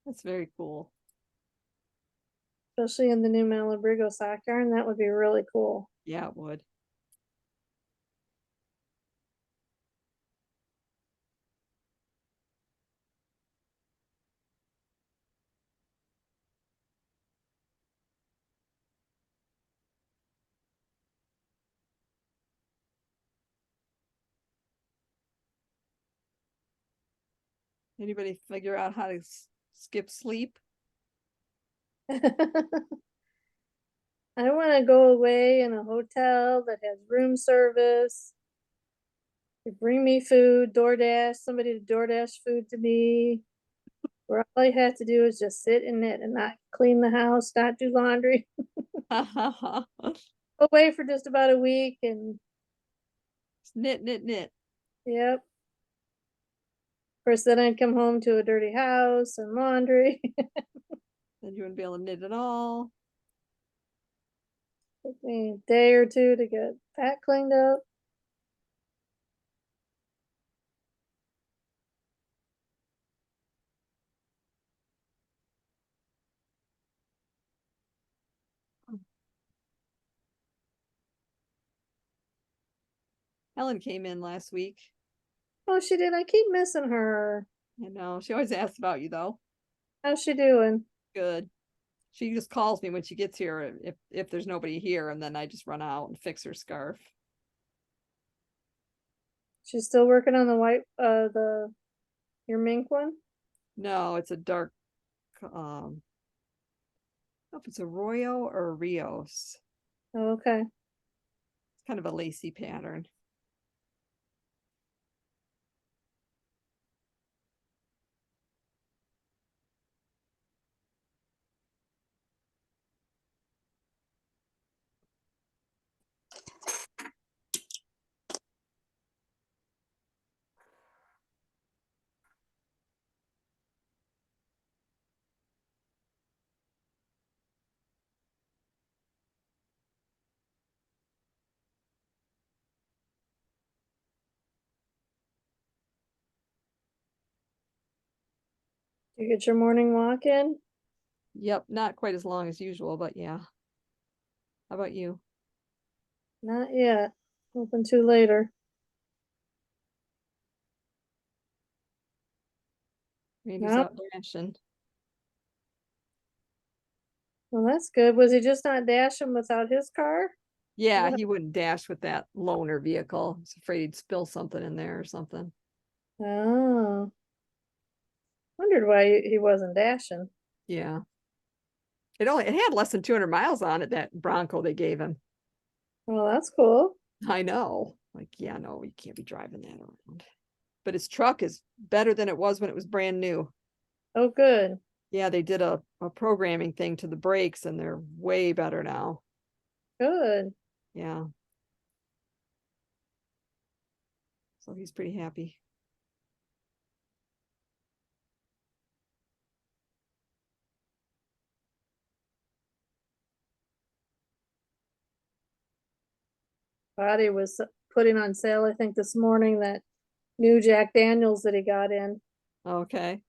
That's very cool.
Especially in the new Malabrigo sock yarn, that would be really cool.
Yeah, it would. Anybody figure out how to skip sleep?
I want to go away in a hotel that has room service. They bring me food, DoorDash, somebody to DoorDash food to me. Where all I have to do is just sit in it and not clean the house, not do laundry. Away for just about a week and
Just knit, knit, knit.
Yep. Of course, then I'd come home to a dirty house and laundry.
Then you wouldn't be able to knit at all.
Took me a day or two to get that cleaned up.
Helen came in last week.
Oh, she did. I keep missing her.
I know. She always asks about you though.
How's she doing?
Good. She just calls me when she gets here if there's nobody here, and then I just run out and fix her scarf.
She's still working on the white, your mink one?
No, it's a dark, I don't know if it's a Royo or a Rios.
Oh, okay.
It's kind of a lacy pattern.
You get your morning walk in?
Yep, not quite as long as usual, but yeah. How about you?
Not yet. Hoping to later.
Randy's
No.
out dashing.
Well, that's good. Was he just not dashing without his car?
Yeah,
Yeah.
he wouldn't dash with that loaner vehicle. He's afraid he'd spill something in there or something.
Oh. Wondered why he wasn't dashing.
Yeah. It had less than 200 miles on it, that Bronco they gave him.
Well, that's cool.
I know. Like, yeah, no, you can't be driving that around. But his truck is better than it was when it was brand new.
Oh, good.
Yeah, they did a programming thing to the brakes and they're way better now.
Good.
Yeah. So he's pretty happy.
Body was putting on sale, I think, this morning, that new Jack Daniels that he got in.
Okay.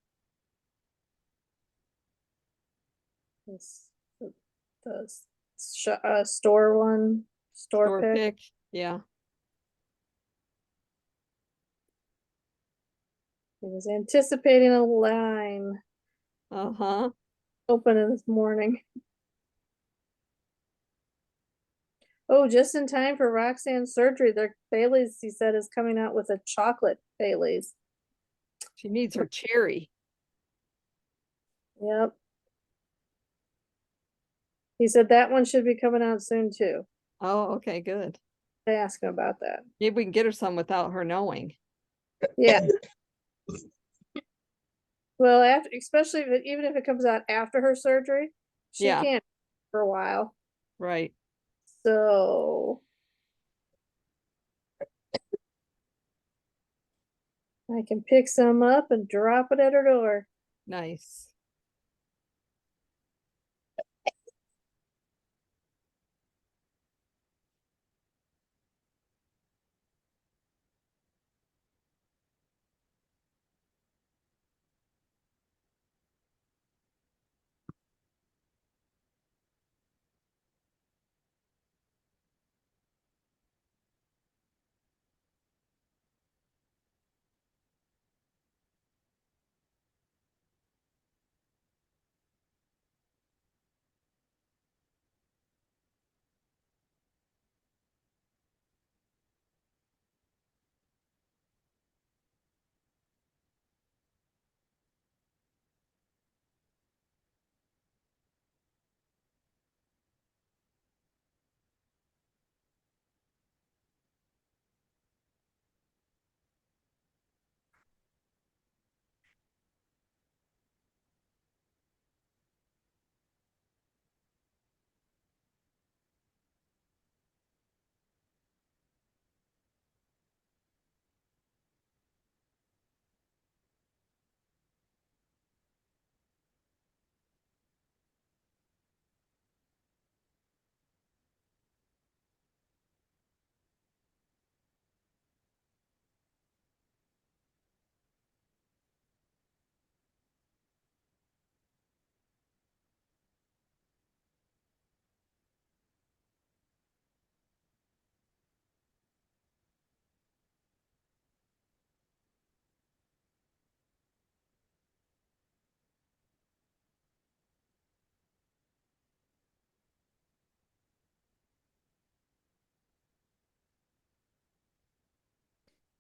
This, the store one, store pick.
pick. Yeah.
He was anticipating a line
Uh-huh.
opening this morning. Oh, just in time for Roxanne's surgery. Their Bailey's, he said, is coming out with a chocolate Bailey's.
She needs her cherry.
Yep. He said that one should be coming out soon too.
Oh, okay, good.
I asked him about that.
Maybe we can get her some without her knowing.
Yeah. Well, after, especially even if it comes out after her surgery, she
Yeah.
can't for a while.
Right.
So I can pick some up and drop it at her door.
Nice.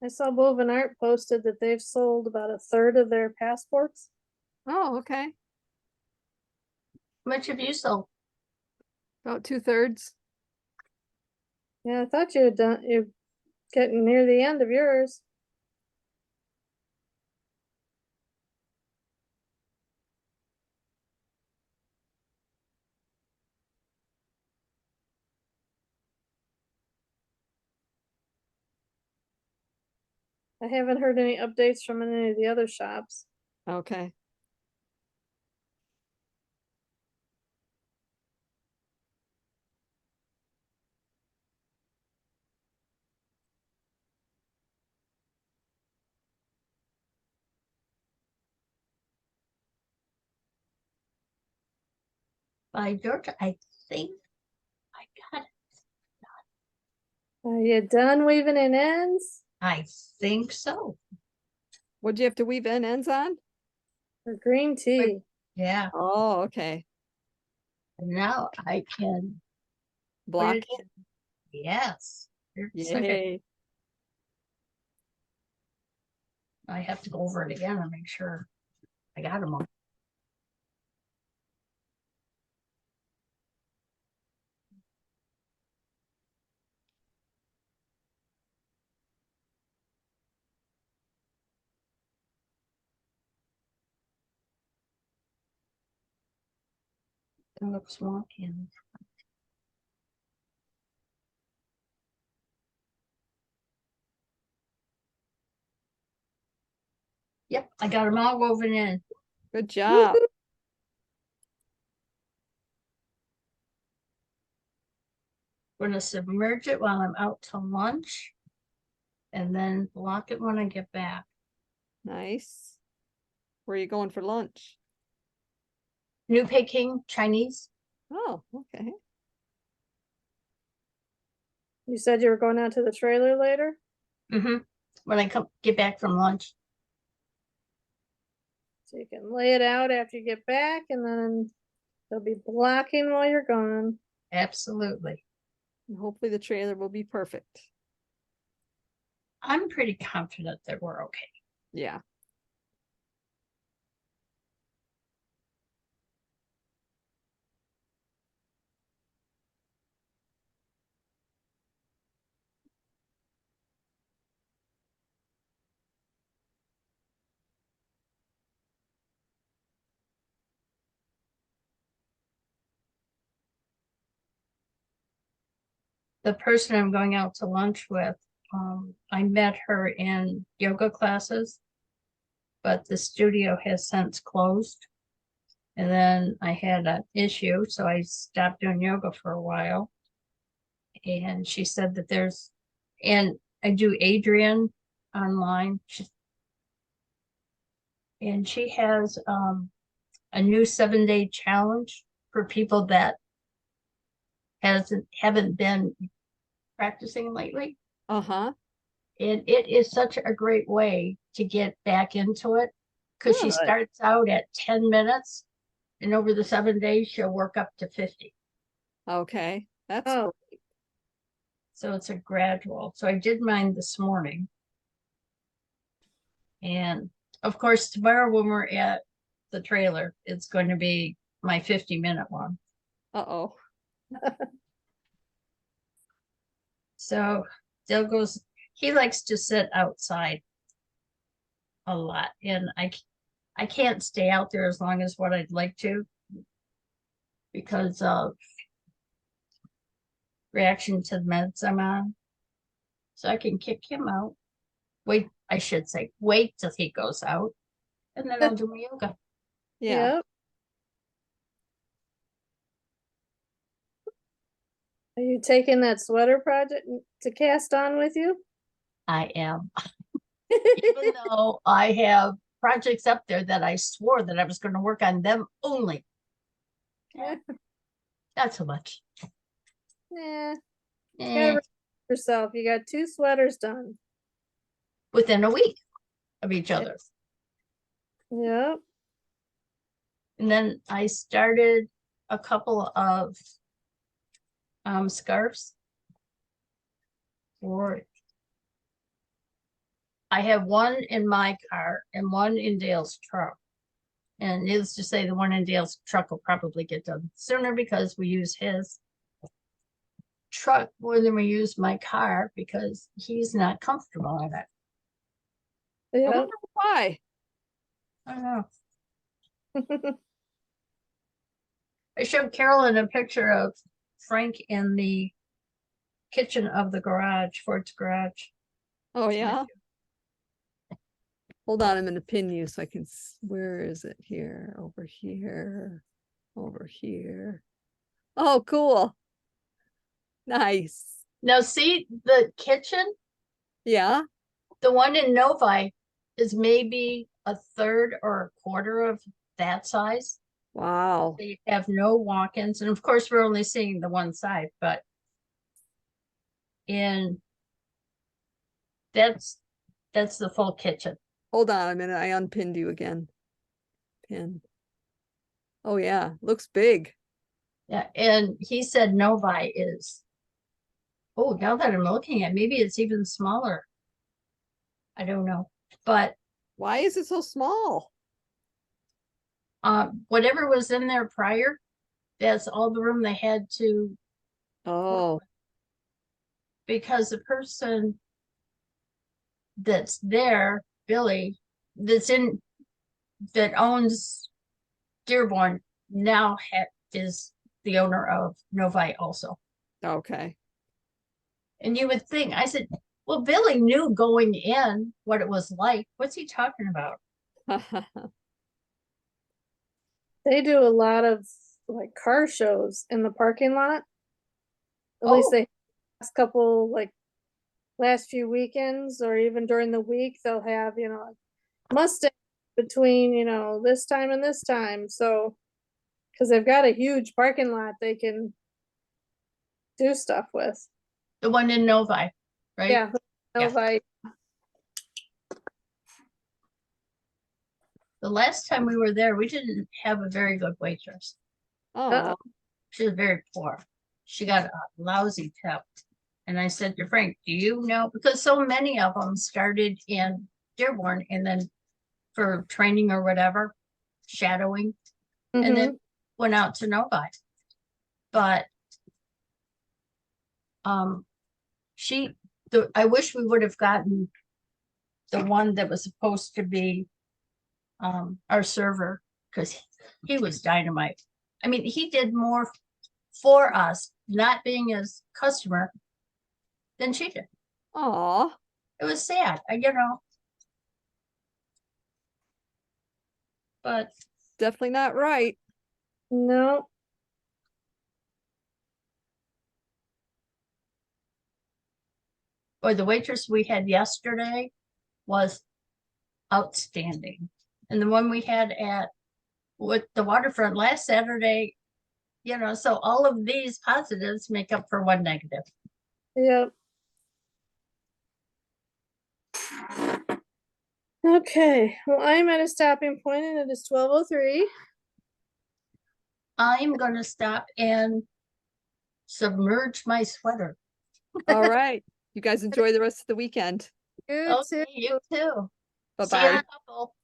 I saw Woven Art posted that they've sold about a third of their passports.
Oh, okay.
How much have you sold?
About 2/3.
Yeah, I thought you had done, you're getting near the end of yours. I haven't heard any updates from any of the other shops.
Okay.
By Georgia, I think I got it.
Are you done weaving in ends
I think so.
What'd you have to weave in ends on?
or green tea?
Yeah.
Oh, okay.
Now I can. put
Block
it
it.
in. Yes. Here, second.
Yay.
I have to go over it again and make sure I got them all. It looks wonky. Yep, I got them all woven in.
Good job.
Gonna submerge it while I'm out to lunch. And then block it when I get back.
Nice. Where are you going for lunch?
New Peking Chinese.
Oh, okay.
You said you were going out to the trailer later?
Mm-hmm. When I get back from lunch.
So you can lay it out after you get back and then they'll be blocking while you're gone.
Absolutely.
And hopefully the trailer will be perfect.
I'm pretty confident that we're okay.
Yeah.
The person I'm going out to lunch with, I met her in yoga classes, but the studio has since closed. And then I had an issue, so I stopped doing yoga for a while. And she said that and I do Adrienne online. And she has a new 7-day challenge for people that haven't been practicing lately.
Uh-huh.
And it is such a great way to get back into it because she
Good.
starts out at 10 minutes and over the 7 days she'll work up to 50.
Okay. That's
Oh,
great.
So it's a gradual. So I did mine this morning. And of course, tomorrow when we're at the trailer, it's going to be my 50-minute one.
Uh-oh.
So Dale goes, he likes to sit outside a lot. And I can't stay out there as long as what I'd like to because of reaction to the meds I'm on. So I can kick him out. I should say, wait till he goes out. And then I'll do my yoga.
Yeah.
yep. Are you taking that sweater project to cast on with you?
I am. Even though I have projects up there that I swore that I was going to work on them only.
Yeah.
Not so much.
Yeah.
Eh,
Gotta yourself. You got 2 sweaters done.
within a week of each other.
Yep.
And then I started a couple of scarves for I have one in my car and one in Dale's truck. And needless to say, the one in Dale's truck will probably get done sooner because we use his truck more than we use my car because he's not comfortable in it.
I
Yeah,
wonder why.
I don't know. I showed Carolyn a picture of Frank in the kitchen of the garage, Ford's garage.
Oh, yeah. Hold on, I'm gonna pin you so I can, where is it here? Over here, over here. Oh, cool. Nice.
Now, see the kitchen,
Yeah,
the one in Novi is maybe a third or a quarter of that size.
wow.
They have no walk-ins, and of course, we're only seeing the one side, but in that's the full kitchen.
Hold on a minute, I unpinned you again. Pin. Oh, yeah, looks big.
Yeah, and he said Novi is, oh, now that I'm looking at, maybe it's even smaller. I don't know, but
Why is it so small?
whatever was in there prior, that's all the room they had to,
Oh,
because the person that's there, Billy, that owns Dearborn now is the owner of Novi also.
okay.
And you would think, I said, well, Billy knew going in what it was like. What's he talking about?
they do a lot of like car shows in the parking lot. At least
Oh.
they last couple like last few weekends or even during the week they'll have, you know, Mustang between, you know, this time and this time. So because they've got a huge parking lot they can do stuff with.
The one in Novi, right?
Yeah.
Yeah.
Novi.
The last time we were there, we didn't have a very good waitress.
Oh,
She was very poor. She got a lousy tip. And I said to Frank, do you know? Because so many of them started in Dearborn and then for training or whatever, shadowing, and
Mhm.
then went out to Novi. But I wish we would have gotten the one that was supposed to be our server, because he was dynamite. I mean, he did more for us, not being his customer, than she did.
aw,
It was sad, you know. But
definitely not right.
No.
or the waitress we had yesterday was outstanding. And the one we had with the waterfront last Saturday, you know, so all of these positives make up for one negative.
Yep. Okay, well, I'm at a stopping point and it is 12:03.
I'm gonna stop and submerge my sweater.
All right. You guys enjoy the rest of the weekend.
You too.
Okay, you too. See you in
Bye-bye.
a couple.